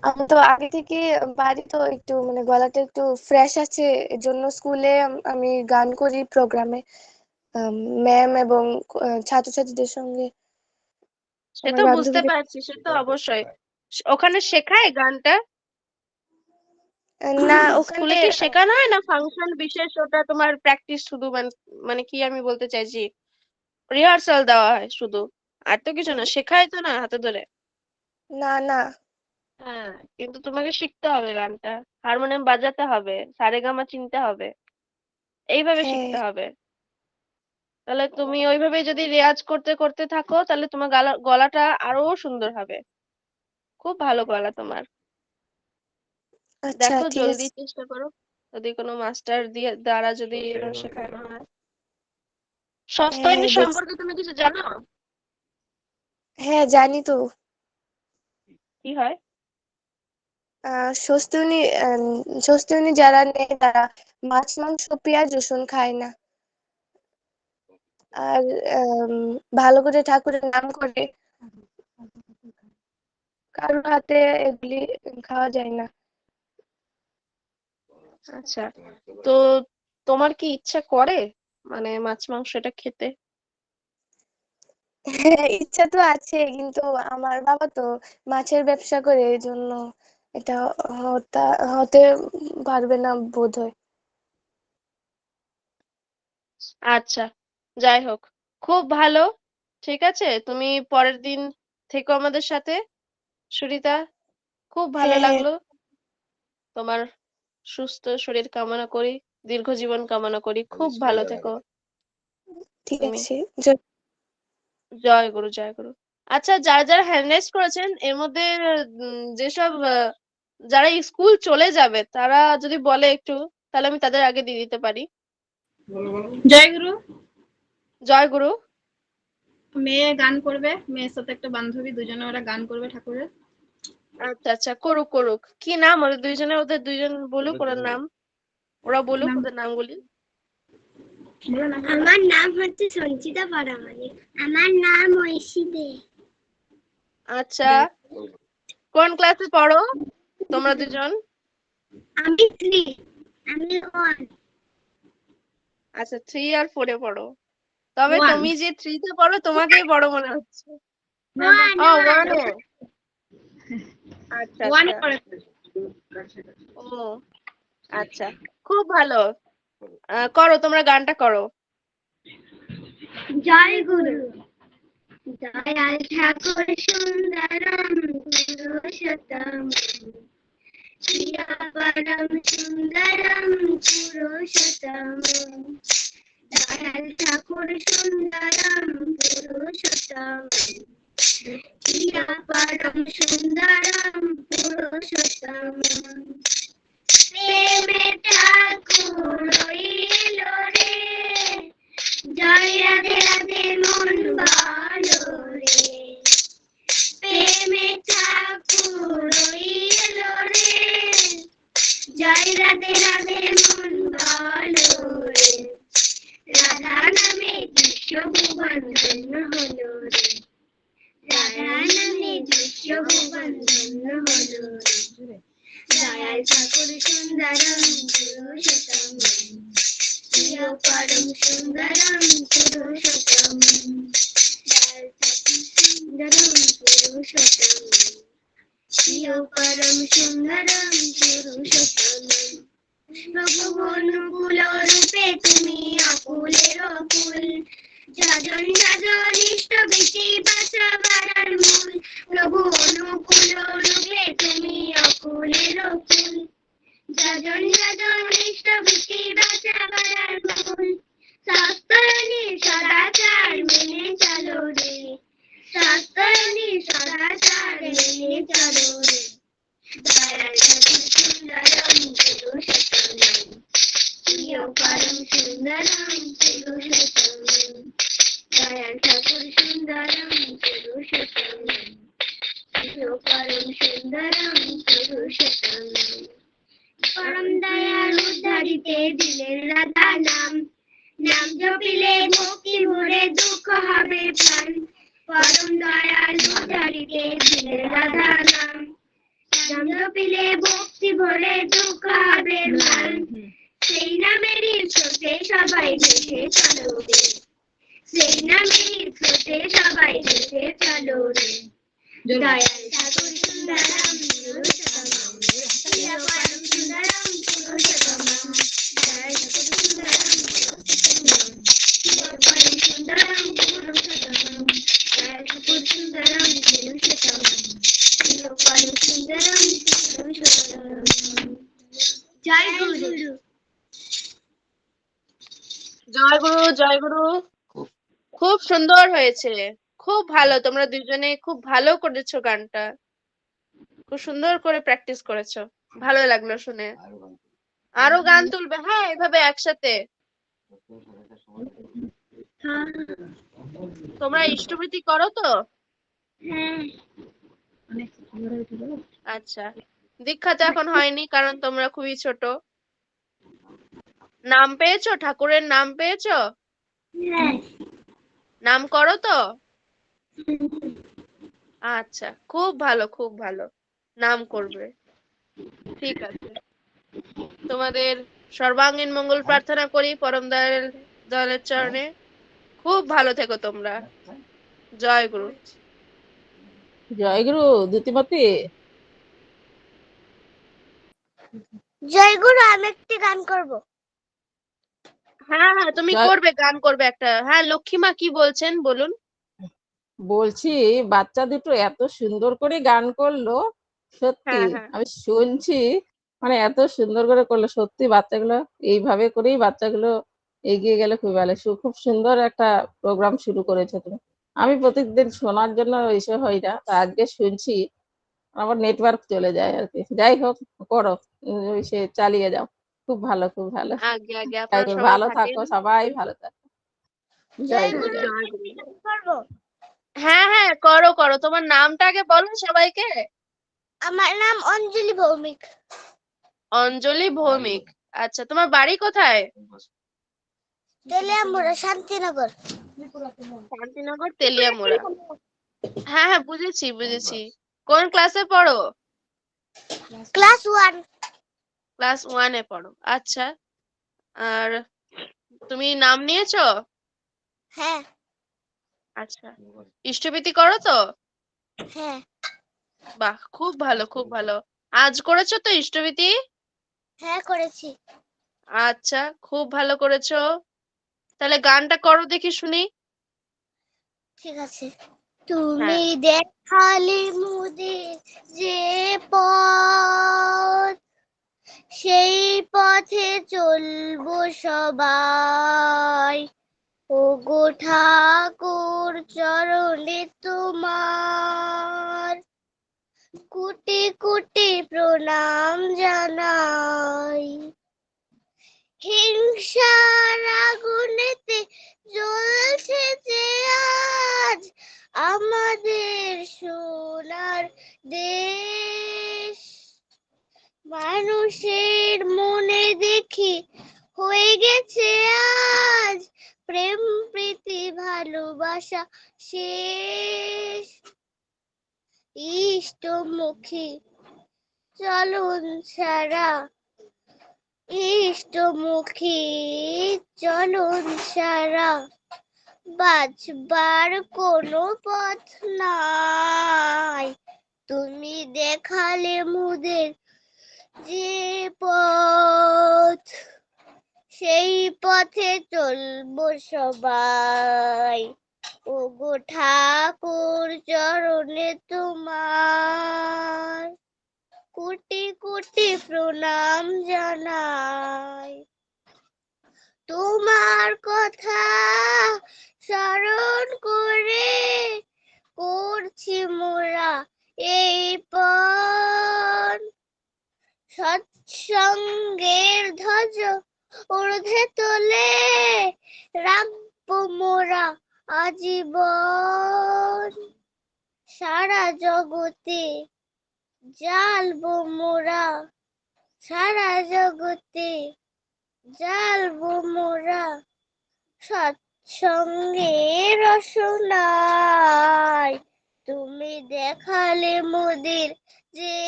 আমি তো আগে থেকে বাড়ি তো একটু মানে গলাটা একটু ফ্রেশ আছে, এজন্য স্কুলে আমি গান করি প্রোগ্রামে, ম্যাম এবং ছাত্রছাত্রীদের সঙ্গে, সে আমার তো বুঝতে বান্ধবীদের। পারছি, সে তো অবশ্যই। ওখানে শেখায় গানটা? না, স্কুলে ওখানে কি শেখানো হয় না ফাংশন বিশেষ ওটা তোমার প্র্যাকটিস শুধু, মানে মানে কি আমি বলতে চাইছি, রিহার্সাল দেওয়া হয় শুধু, আর তো কিছু না, শেখায় তো না হাতে ধরে? না না। হ্যাঁ, কিন্তু তোমাকে শিখতে হবে গানটা, হারমোনিয়াম বাজাতে হবে, সারেগামা চিনতে হবে, এইভাবে হ্যাঁ শিখতে হবে। তাহলে তুমি ওইভাবে যদি রেয়াজ করতে করতে থাকো তাহলে তোমার গলাটা আরো সুন্দর হবে। খুব ভালো গলা তোমার। আচ্ছা দেখো ঠিক জলদি আছে। চেষ্টা করো, যদি কোনো মাস্টার দিয়ে দ্বারা যদি শেখানো হয়। হ্যাঁ সস্তৈনী হ্যাঁ দেখছি। সম্পর্কে তুমি কিছু জানো? হ্যাঁ জানি তো। কি হয়? স্বস্তিনী স্বস্তিনী যারা নেয় তারা মাছ মাংস পেঁয়াজ রসুন খায় না, আর ভালো করে ঠাকুরের নাম করে, কারোর হাতে এগুলি খাওয়া যায় না। আচ্ছা, তো তোমার কি ইচ্ছা করে মানে মাছ মাংস এটা খেতে? হ্যাঁ, ইচ্ছা তো আছে, কিন্তু আমার বাবা তো মাছের ব্যবসা করে, এই জন্য এটা হতে পারবে না বোধ হয়। আচ্ছা, যাই হোক, খুব ভালো। ঠিক আছে, তুমি পরের দিন থেকো আমাদের সাথে, সুরিতা। খুব ভালো হ্যাঁ হ্যাঁ লাগলো। তোমার সুস্থ শরীর কামনা করি, দীর্ঘ জীবন কামনা করি, খুব ভালো থেকো ঠিক তুমি। আছে। জয় গুরু, জয় গুরু। আচ্ছা, যারা যারা হ্যান্ড রাইজ করেছেন এর মধ্যে যেসব যারা স্কুল চলে যাবে তারা যদি বলে একটু, তাহলে আমি তাদের আগে দিয়ে দিতে পারি। জয়গুরু। জয় গুরু। মেয়ে গান করবে, মেয়ের সাথে একটা বান্ধবী, দুজনে ওরা গান করবে ঠাকুরের। আচ্ছা আচ্ছা, করুক করুক। কি নাম ওদের দুইজনের? ওদের দুইজন বলুক ওরা নাম, ওরা বলুক ওদের নামগুলি। আমার নাম হচ্ছে সঞ্চিতা পারামানিক। আমার নাম ঐশী দে। আচ্ছা, কোন ক্লাসে পড়ো তোমরা দুজন? আমি 3, আমি 1। আচ্ছা, 3 আর 4 এ পড়ো। তবে 1 তুমি যে 3 তে পড়ো তোমাকেই বড় মনে হচ্ছে। ও, 1 এ। আচ্ছা 1 আচ্ছা। পড়ে। ও আচ্ছা, খুব ভালো। করো, তোমরা গানটা করো। জয় গুরু। দয়াল ঠাকুর সুন্দরম পুরুষোত্তম, পরম সুন্দরম পুরুষোত্তম। দয়াল ঠাকুর সুন্দরম পুরুষোত্তম, পরম সুন্দরম পুরুষোত্তম প্রেমে ঠাকুর এলো রে জয় রাধে রাধে মন ভালো রে প্রেমে ঠাকুর এলো রে জয় রাধে রাধে মন ভালো রে রাধা নামে বিশ্বভুবন ধন্য হলো রে রাধা নামে বিশ্বভুবন ধন্য হলো রে দয়াল ঠাকুর সুন্দরম পুরুষোত্তম প্রিয় পরম সুন্দরম পুরুষোত্তম দয়াল ঠাকুর সুন্দরম পুরুষোত্তম প্রিয় পরম সুন্দরম পুরুষোত্তম প্রভু অনুকূল রূপে তুমি অকুলের অকুল যজন যজন ইষ্ট বেশি বাঁচাবার মূল প্রভু অনুকূল রূপে তুমি অকুলের অকুল যজন যজন ইষ্ট বেশি বাঁচাবার মূল শাস্ত্রনি সদাচার মেনে চলো রে শাস্ত্রনি সদাচার মেনে চলো রে দয়াল ঠাকুর সুন্দরম পুরুষোত্তম প্রিয় পরম সুন্দরম পুরুষোত্তম দয়াল ঠাকুর সুন্দরম পুরুষোত্তম প্রিয় পরম সুন্দরম পুরুষোত্তম পরম দয়াল উদ্ধারিতে দিলেন রাধা নাম নাম জপিলে ভক্তি ভরে দুঃখ হবে প্রাণ পরম দয়াল উদ্ধারিতে দিলেন রাধা নাম নাম জপিলে ভক্তি ভরে দুঃখ হবে প্রাণ সেই নামেরই স্রোতে সবাই ভেসে চলো রে সেই নামেরই স্রোতে সবাই ভেসে চলো রে দয়াল ঠাকুর সুন্দরম পুরুষোত্তম প্রিয় পরম সুন্দরম পুরুষোত্তম দয়াল ঠাকুর সুন্দরম পুরুষোত্তম প্রিয় পরম সুন্দরম পুরুষোত্তম দয়াল ঠাকুর সুন্দরম পুরুষোত্তম প্রিয় পরম সুন্দরম পুরুষোত্তম জয় গুরু জয় গুরু জয় গুরু। খুব সুন্দর হয়েছে, খুব ভালো। তোমরা দুজনে খুব ভালো করেছো গানটা, খুব সুন্দর করে প্র্যাকটিস করেছো, ভালো লাগলো শুনে। আরো গান তুলবে? হ্যাঁ, এভাবে একসাথে। তোমরা ইষ্টভৃতি করো তো? আচ্ছা, দীক্ষা তো এখন হয়নি কারণ তোমরা খুবই ছোট। নাম পেয়েছো? ঠাকুরের নাম পেয়েছো? নাম করো তো? আচ্ছা, খুব ভালো খুব ভালো, নাম করবে। ঠিক আছে, তোমাদের সর্বাঙ্গীন মঙ্গল প্রার্থনা করি পরম দয়ালের চরণে। খুব ভালো থেকো তোমরা। জয় গুরু। জয় গুরু দ্যুতিমতী। জয় গুরু আমি একটি গান করব। হ্যাঁ হ্যাঁ, তুমি জয়- করবে, গান করবে একটা। হ্যাঁ, লক্ষ্মীমা কি বলছেন বলুন। বলছি বাচ্চা দুটো এত সুন্দর করে গান করলো, সত্যি হ্যাঁ হ্যাঁ, আমি শুনছি, মানে এত সুন্দর করে করলো, সত্যি বাচ্চাগুলো এইভাবে করেই বাচ্চাগুলো এগিয়ে গেলে খুব ভালো। খুব সুন্দর একটা প্রোগ্রাম শুরু করেছে তুমি। আমি প্রতিদিন শোনার জন্য এসে হই না, তা আজকে শুনছি, আমার নেটওয়ার্ক চলে যায় আর কি। যাই হোক, করো, সে চালিয়ে যাও, খুব ভালো খুব ভালো। আগে আগে জয় আপনারা গুরু, সবাই ভালো থাকেন। থাকো, সবাই ভালো থাকো। জয় গুরু। জয় গুরু। হ্যাঁ হ্যাঁ, করো করো। তোমার নামটা আগে বলো সবাইকে। আমার নাম অঞ্জলি ভৌমিক। অঞ্জলি ভৌমিক। আচ্ছা, তোমার বাড়ি কোথায়? তেলিয়ামুড়া, শান্তিনগর। শান্তিনগর, তেলিয়ামুড়া। হ্যাঁ হ্যাঁ, বুঝেছি বুঝেছি। কোন ক্লাসে পড়ো? ক্লাস 1। ক্লাস 1-এ পড়ো। আচ্ছা, আর তুমি নাম নিয়েছো? হ্যাঁ আচ্ছা, ইষ্টভৃতি করো তো? হ্যাঁ বাহ, খুব ভালো খুব ভালো। আজ করেছো তো ইষ্টভৃতি? হ্যাঁ করেছি। আচ্ছা, খুব ভালো করেছো। তাহলে গানটা করো দেখি শুনি। ঠিক আছে। হ্যাঁ। তুমি দেখালে মোদের যে পথ, সেই পথে চলবো সবাই। ওগো ঠাকুর চরণে তোমার কোটি প্রণাম জানাই। হিংসার আগুনেতে জ্বলছে যে আজ আমাদের সোনার দেশ। মানুষের মনে দেখি হয়ে গেছে আজ প্রেম প্রীতি ভালোবাসা শেষ। ইষ্টমুখী চলন ছাড়া, ইষ্টমুখী চলন ছাড়া বাঁচবার কোনো পথ নাই। তুমি দেখালে মোদের যে পথ, সেই পথে চলবো সবাই। ওগো ঠাকুর চরণে তোমার কোটি কোটি প্রণাম জানাই। তোমার কথা স্মরণ করে করছি মোরা এই পণ। সৎসঙ্গের ধ্বজ ঊর্ধ্বে তোলে রাখবো মোরা আজীবন। সারা জগতে জ্বালবো মোরা, সারা জগতে জ্বালবো মোরা সৎসঙ্গের রসনায়। তুমি দেখালে মোদের যে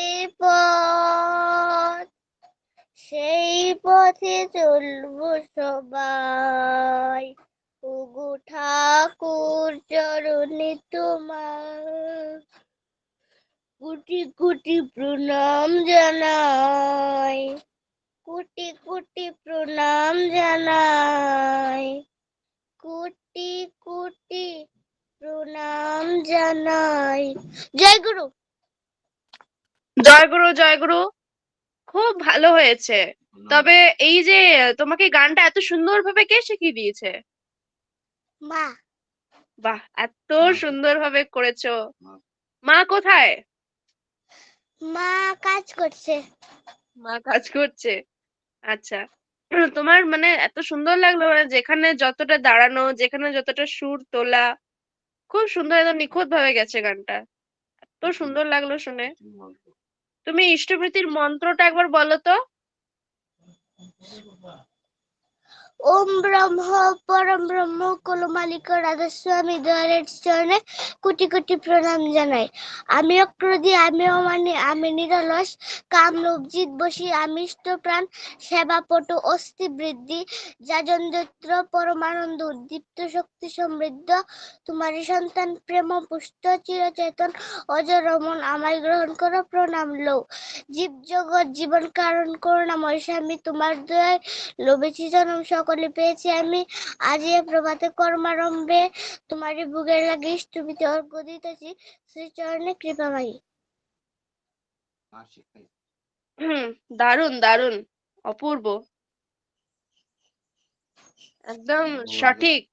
পথ, সেই পথে চলবো সবাই। ওগো ঠাকুর চরণে তোমার কোটি কোটি প্রণাম জানাই, কোটি কোটি প্রণাম জানাই, কোটি কোটি প্রণাম জানাই। জয় গুরু। জয় গুরু, জয় গুরু। খুব ভালো হয়েছে। তবে এই যে তোমাকে গানটা এত সুন্দরভাবে কে শিখিয়ে দিয়েছে? মা, বাহ, এত সুন্দরভাবে করেছো। মা কোথায়? মা কাজ করছে। মা কাজ করছে। আচ্ছা। তোমার মানে এত সুন্দর লাগলো, মানে যেখানে যতটা দাঁড়ানো, যেখানে যতটা সুর তোলা, খুব সুন্দর, একদম নিখুঁত ভাবে গেছে গানটা। এত সুন্দর লাগলো শুনে। তুমি ইষ্টভৃতির মন্ত্রটা একবার বলো তো। ওম ব্রহ্ম পরম ব্রহ্ম কলমালিক রাধাস্বামী দয়ালের চরণে কোটি কোটি প্রণাম জানাই। আমি অক্রোধী, আমি অমানি, আমি নিরলস, কাম লোভ জিত বসি, আমি ইষ্ট প্রাণ, সেবা পটু অস্থি বৃদ্ধি, যাজন যত্র পরমানন্দ উদ্দীপ্ত শক্তি সমৃদ্ধ, তোমারই সন্তান প্রেম পুষ্ট চিরচেতন অজর রমন, আমায় গ্রহণ করো প্রণাম লও। জীব জগৎ জীবন কারণ করুণাময় স্বামী, তোমার দয়ায় লোভেছি জনম সকলে পেয়েছি আমি। আজ এ প্রভাতে কর্মারম্ভে তোমারই বুকের লাগে ইষ্টভৃতি অর্ঘ্য দিতেছি, শ্রীচরণে কৃপা মাগি। দারুণ দারুণ, অপূর্ব, একদম সঠিক।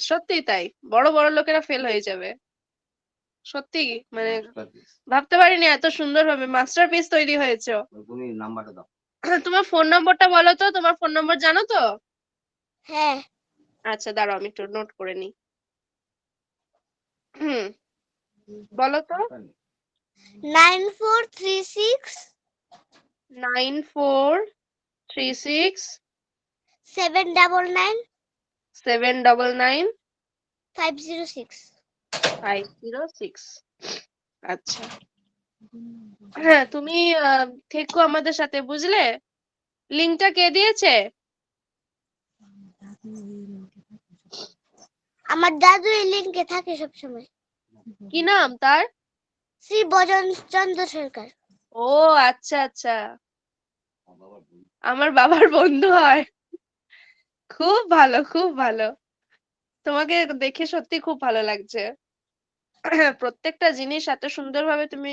সত্যি তাই, বড় বড় লোকেরা ফেল হয়ে যাবে। সত্যি মানে ভাবতে পারিনি এত সুন্দর ভাবে মাস্টারপিস তৈরি হয়েছে। তুমি নাম্বারটা দাও। তোমার ফোন নম্বরটা বলো তো, তোমার ফোন নম্বর জানো তো? হ্যাঁ, আচ্ছা দাঁড়াও, আমি একটু নোট করে নিই। বলো তো। 9436 9436 799 799 506। 506। আচ্ছা, হ্যাঁ তুমি থেকো আমাদের সাথে, বুঝলে? লিংকটা কে দিয়েছে? আমার দাদু এই লিঙ্কে থাকে সবসময়। কি নাম তার? শ্রী বজন চন্দ্র সরকার। ও আচ্ছা আচ্ছা, আমার বাবার বন্ধু হয়। খুব ভালো, খুব ভালো। তোমাকে দেখে সত্যি খুব ভালো লাগছে। প্রত্যেকটা জিনিস এত সুন্দরভাবে তুমি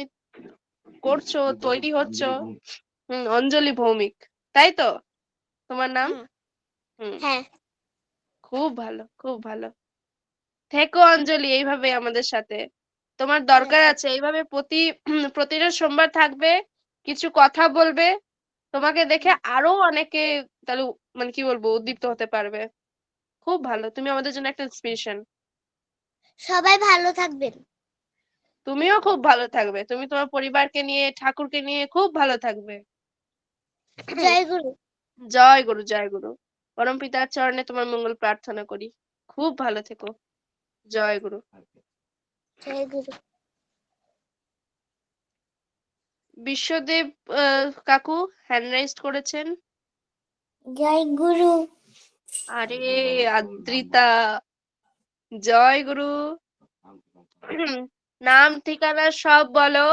করছো, তৈরি হচ্ছ। অঞ্জলি ভৌমিক, তাই তো তোমার নাম? হ্যাঁ, খুব ভালো, খুব ভালো। থেকো অঞ্জলি এইভাবে আমাদের সাথে। তোমার দরকার আছে এইভাবে প্রতিটা সোমবার থাকবে, কিছু কথা বলবে, তোমাকে দেখে আরো অনেকে তাহলে মানে কি বলবো উদ্দীপ্ত হতে পারবে। খুব ভালো, তুমি আমাদের জন্য একটা ইন্সপিরেশন। সবাই ভালো থাকবেন। তুমিও খুব ভালো থাকবে, তুমি তোমার পরিবারকে নিয়ে ঠাকুরকে নিয়ে খুব ভালো থাকবে। জয় গুরু। জয় গুরু, জয় গুরু। পরম পিতার চরণে তোমার মঙ্গল প্রার্থনা করি। খুব ভালো থেকো। জয় গুরু। জয় গুরু। বিশ্বদেব কাকু হ্যান্ড রাইজ করেছেন। জয় গুরু। আরে আদ্রিতা, জয় গুরু। নাম ঠিকানা সব বলো,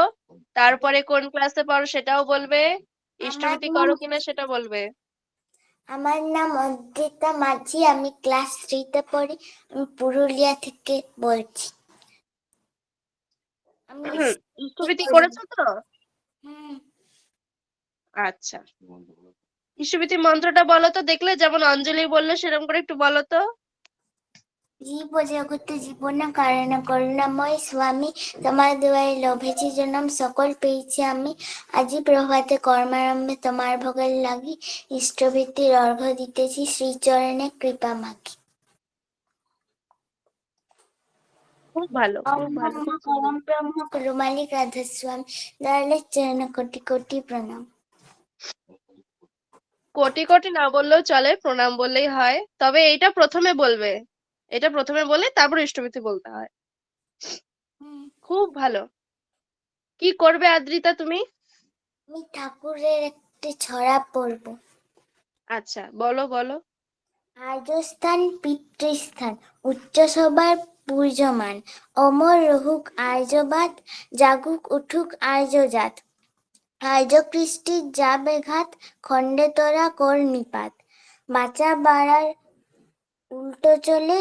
তারপরে কোন ক্লাসে পড়ো সেটাও বলবে, ইষ্টভৃতি করো কিনা সেটা বলবে। আমার নাম অদ্রিতা মাঝি, আমি ক্লাস 3-তে পড়ি, আমি পুরুলিয়া থেকে বলছি। আমি ইষ্টভৃতি করেছো তো? হুম। আচ্ছা, ইষ্টভৃতি মন্ত্রটা বলো তো, দেখলে যেমন অঞ্জলি বললো সেরকম করে একটু বলো তো। জীব জগত জীবন কারণ করুণাময় স্বামী, তোমার দুয়ারে লোভেছি জনম সকল পেয়েছি আমি, আজি প্রভাতে কর্মারম্ভে তোমার ভোগের লাগি, ইষ্টভৃতির অর্ঘ্য দিতেছি শ্রীচরণে কৃপা মাগি। খুব ভালো, খুব ভালো, খুব সুন্দর। পরম ব্রহ্ম কুরুমালিক রাধা স্বামী, দয়ালের চরণ কোটি কোটি প্রণাম। কোটি কোটি না বললেও চলে, প্রণাম বললেই হয়, তবে এটা প্রথমে বলবে, এটা প্রথমে বলে তারপর ইষ্টভৃতি বলতে হয়। খুব ভালো। কি করবে আদ্রিতা তুমি? আমি ঠাকুরের একটি ছড়া পড়ব। আচ্ছা, বলো বলো। আর্যস্থান পিতৃস্থান, উচ্চ সবার পূর্যমান, অমর রহুক আর্যবাদ, জাগুক উঠুক আর্যজাত, আর্য কৃষ্টির যা বেঘাত, খণ্ডে তোরা কর নিপাত, বাঁচা বাড়ার উল্টো চলে,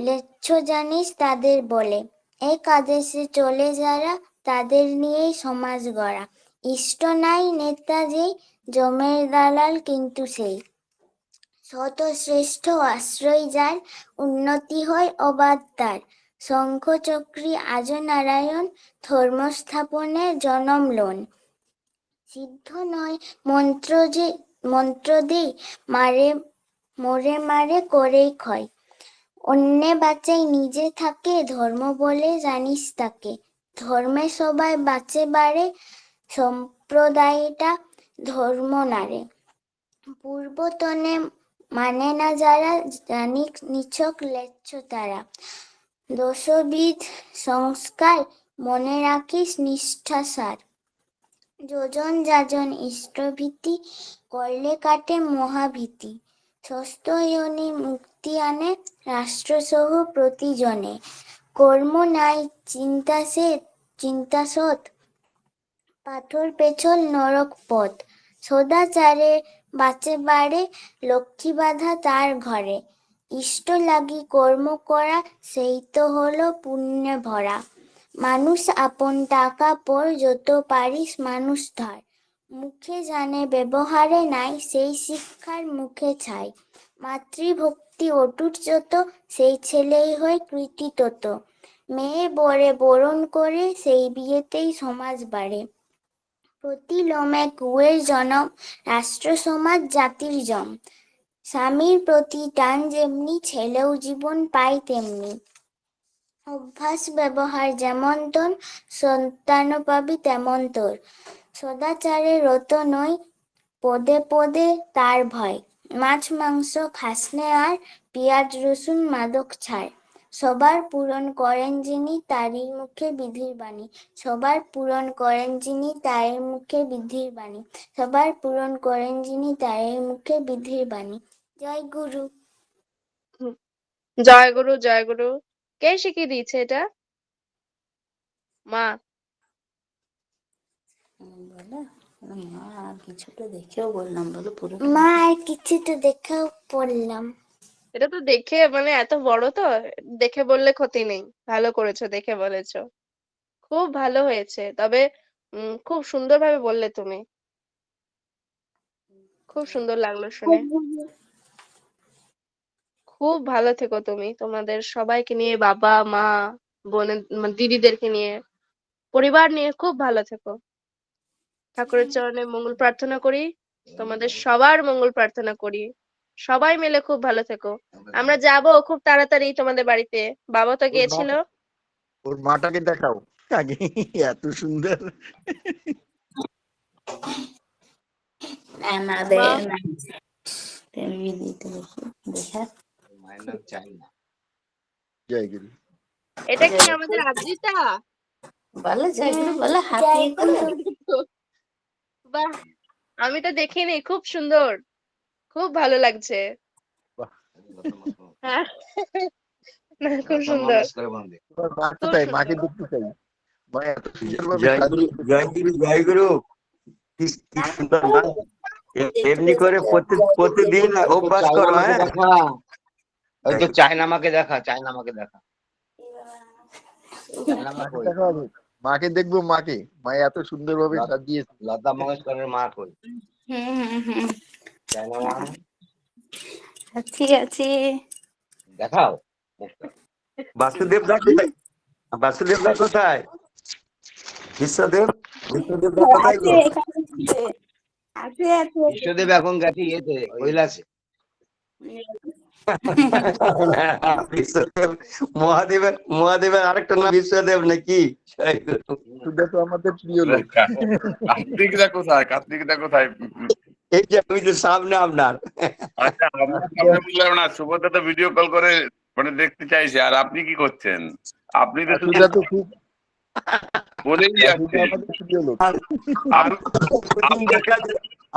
লেচ্ছ জানিস তাদের বলে, এক আদেশে চলে যারা, তাদের নিয়েই সমাজ গড়া, ইষ্ট নাই নেতা যেই, জমের দালাল কিন্তু সেই, শত শ্রেষ্ঠ আশ্রয় যার, উন্নতি হয় অবাধ তার, শঙ্খ চক্রী আজ নারায়ণ, ধর্ম স্থাপনে জনম লোন, সিদ্ধ নয় মন্ত্র দেই, মোরে মারে করেই ক্ষয়, অন্যে বাঁচাই নিজে থাকে, ধর্ম বলে জানিস তাকে, ধর্মে সবাই বাঁচে বাড়ে, সম্প্রদায়টা ধর্ম নারে, পূর্বতনে মানে না যারা, জানিক নিছক লেচ্ছ তারা, দোষবিদ সংস্কার, মনে রাখিস নিষ্ঠা সার, যোজন যাজন ইষ্টভীতি, করলে কাটে মহাভীতি, ষষ্ঠ যোনি মুক্তি আনে, রাষ্ট্রসহ প্রতিজনে, কর্ম নাই চিন্তা সৎ, পাথর পেছল নরক পথ, সদাচারে বাঁচে বাড়ে, লক্ষ্মী বাঁধা তার ঘরে, ইষ্ট লাগি কর্ম করা, সেই তো হলো পুণ্যে ভরা, মানুষ আপন টাকা পর, যত পারিস মানুষ ধর, মুখে জানে ব্যবহারে নাই, সেই শিক্ষার মুখে ছাই, মাতৃভক্তি অটুট যত, সেই ছেলেই হয় কৃতি তত, মেয়ে বরে বরণ করে, সেই বিয়েতেই সমাজ বাড়ে, প্রতি লোমে কুয়ের জনম, রাষ্ট্র সমাজ জাতির জম, স্বামীর প্রতি টান যেমনি, ছেলেও জীবন পায় তেমনি, অভ্যাস ব্যবহার যেমন তোর, সন্তানও পাবি তেমন তোর, সদাচারে রত নয়, পদে পদে তার ভয়, মাছ মাংস খাসনে আর, পেঁয়াজ রসুন মাদক ছাড়, সবার পূরণ করেন যিনি, তারই মুখে বিধির বাণী, সবার পূরণ করেন যিনি, তারই মুখে বিধির বাণী, সবার পূরণ করেন যিনি, তারই মুখে বিধির বাণী। জয় গুরু। জয় গুরু, জয় গুরু। কে শিখিয়ে দিয়েছে এটা? মা? মা আর কিছু তো দেখেও পড়লাম। এটা তো দেখে মানে এত বড় তো, দেখে বললে ক্ষতি নেই, ভালো করেছো দেখে বলেছো, খুব ভালো হয়েছে। তবে খুব সুন্দরভাবে বললে তুমি, খুব সুন্দর লাগলো শুনে। খুব ভালো থেকো তুমি, তোমাদের সবাইকে নিয়ে, বাবা মা বোনের দিদিদেরকে নিয়ে পরিবার নিয়ে খুব ভালো থেকো। ঠাকুরের চরণে মঙ্গল প্রার্থনা করি, তোমাদের সবার মঙ্গল প্রার্থনা করি। সবাই মিলে খুব ভালো থেকো। আমরা যাব খুব তাড়াতাড়ি তোমাদের বাড়িতে। বাবা তো গিয়েছিল। ওর মাটাকে দেখাও আগে, এত সুন্দর। জয় গুরু। এটা কি আমাদের আদ্রিতা? বাহ, আমি তো দেখিনি, খুব সুন্দর, খুব ভালো লাগছে। হ্যাঁ, না, খুব সুন্দর। তোমার মা কোথায়? মাকে দেখতে চাই। মা এত সুন্দরভাবে জয় গুরু, জয় গুরু, জয় গুরু। কি সুন্দর না? এমনি করে প্রতিদিন অভ্যাস করো। হ্যাঁ, ওই তো চায়নামাকে দেখা, চায়নামাকে দেখা। দেখা হবে। মাকে দেখবো, মাকে। মা এত সুন্দরভাবে সাজিয়েছে। লতা মঙ্গেশকরের মা কই? চায়নামা ঠিক আছে। দেখাও। বাসুদেব দা কোথায়? বাসুদেব দা কোথায়? বিশ্বদেব, বিশ্বদেব দা কোথায় গো? বিশ্বদেব এখন গেছে ইয়েতে, কৈলাসে। বিশ্বদেব মহাদেবের, মহাদেবের আরেকটা নাম বিশ্বদেব নাকি? সুদা তো আমাদের প্রিয় লোক। কার্তিকদা কোথায়? কার্তিকদা কোথায়? এই যে আমি তো সামনে আপনার। আচ্ছা, আপনার সামনে বললাম না, সুভদ্রা তো ভিডিও কল করে মানে দেখতে চাইছে, আর আপনি কি করছেন? আপনি তো শুধু সুদা তো খুব বলেই যাচ্ছেন। আমাদের প্রিয় লোক। আর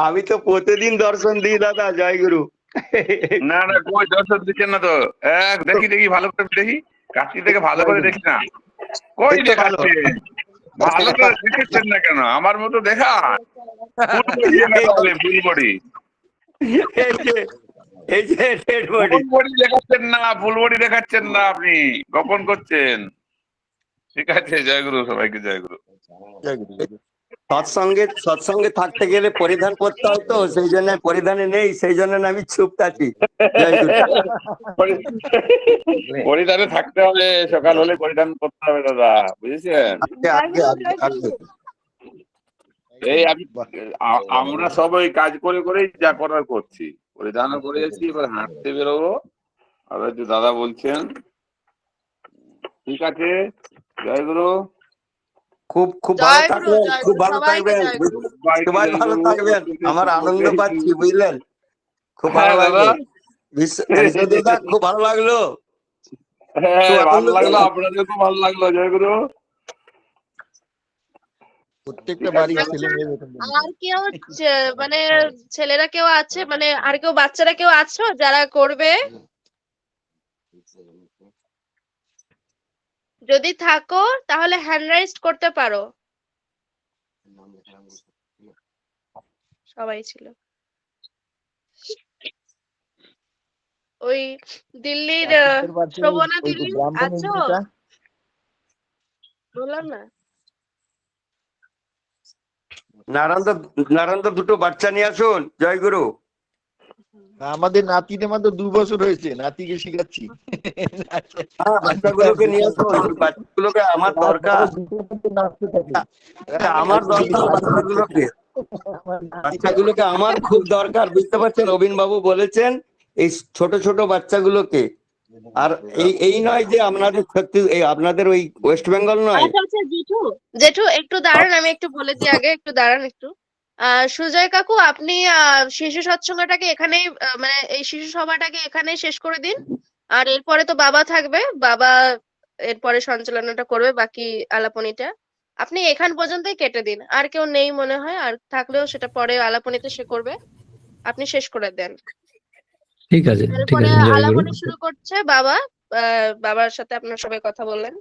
আমি তো প্রতিদিন দর্শন দিই দাদা, জয় গুরু। না না, কই দর্শন দিচ্ছেন না তো। দেখি দেখি ভালো করে দেখি, কার্তিক থেকে ভালো করে দেখি না। কই দেখাচ্ছে? ভালো করে দেখেছেন না কেন? আমার মতো দেখা ফুল বডি, এই যে ডেড বডি, ফুল বডি দেখাচ্ছেন না, ফুল বডি দেখাচ্ছেন না, আপনি গোপন করছেন। ঠিক আছে, জয় গুরু, সবাইকে জয় গুরু। জয় গুরু, জয় গুরু। সৎসঙ্গে থাকতে গেলে পরিধান করতে হয়, তো সেই জন্য পরিধানে নেই, সেই জন্য আমি চুপ থাকি। জয় গুরু। পরিধানে থাকতে হলে সকাল হলে পরিধান করতে হবে দাদা, বুঝেছেন? এই আমরা সবাই কাজ করে করেই যা করার করছি, পরিধানও করে যাচ্ছি, এবার হাঁটতে বেরোবো। আর যে দাদা বলছেন, ঠিক আছে, জয় গুরু। খুব খুব ভালো থাকবেন, খুব ভালো থাকবেন, সবাই ভালো থাকবেন। আমার আনন্দ পাচ্ছি, বুঝলেন? খুব ভালো লাগলো, বিশ্বদেবদা, খুব ভালো লাগলো। হ্যাঁ, ভালো লাগলো, আপনাদের খুব ভালো লাগলো। জয় গুরু। প্রত্যেকটা বাড়ির ছেলে মেয়ে আর কেউ মানে ছেলেরা কেউ আছে, মানে আর কেউ বাচ্চারা কেউ আছো যারা করবে? যদি থাকো তাহলে হ্যান্ড রাইজ করতে পারো। সবাই ছিল ওই দিল্লির শোভনা দিল্লি আছো? বললাম না, নারায়ণ দুটো বাচ্চা নিয়ে আসুন, জয় গুরু। আমাদের নাতিতে মাত্র 2 বছর হয়েছে, নাতিকে শিখাচ্ছি। বাচ্চাগুলোকে নিয়ে আসুন, বাচ্চাগুলোকে আমার দরকার, আমার দরকার বাচ্চাগুলোকে, বাচ্চাগুলোকে আমার খুব দরকার, বুঝতে পারছেন? রবীন বাবু বলেছেন এই ছোট ছোট বাচ্চাগুলোকে। আর এই নয় যে আপনাদের ওই ওয়েস্ট বেঙ্গল নয়। আচ্ছা জেঠু, জেঠু একটু দাঁড়ান, আমি একটু বলে দিই আগে, একটু দাঁড়ান একটু। সুজয় কাকু, আপনি শিশু সৎসঙ্গটাকে এখানেই মানে এই শিশু সভাটাকে এখানেই শেষ করে দিন। আর এরপরে তো বাবা থাকবে, বাবা এরপরে সঞ্চালনাটা করবে, বাকি আলাপনীটা আপনি এখান পর্যন্তই কেটে দিন। আর কেউ নেই মনে হয়, আর থাকলেও সেটা পরে আলাপনীতে সে করবে, আপনি শেষ করে দেন। ঠিক আছে, ঠিক এরপরে আছে, জয় গুরু। আলাপনী শুরু করছে বাবা। বাবার সাথে আপনার সবাই কথা বললেন।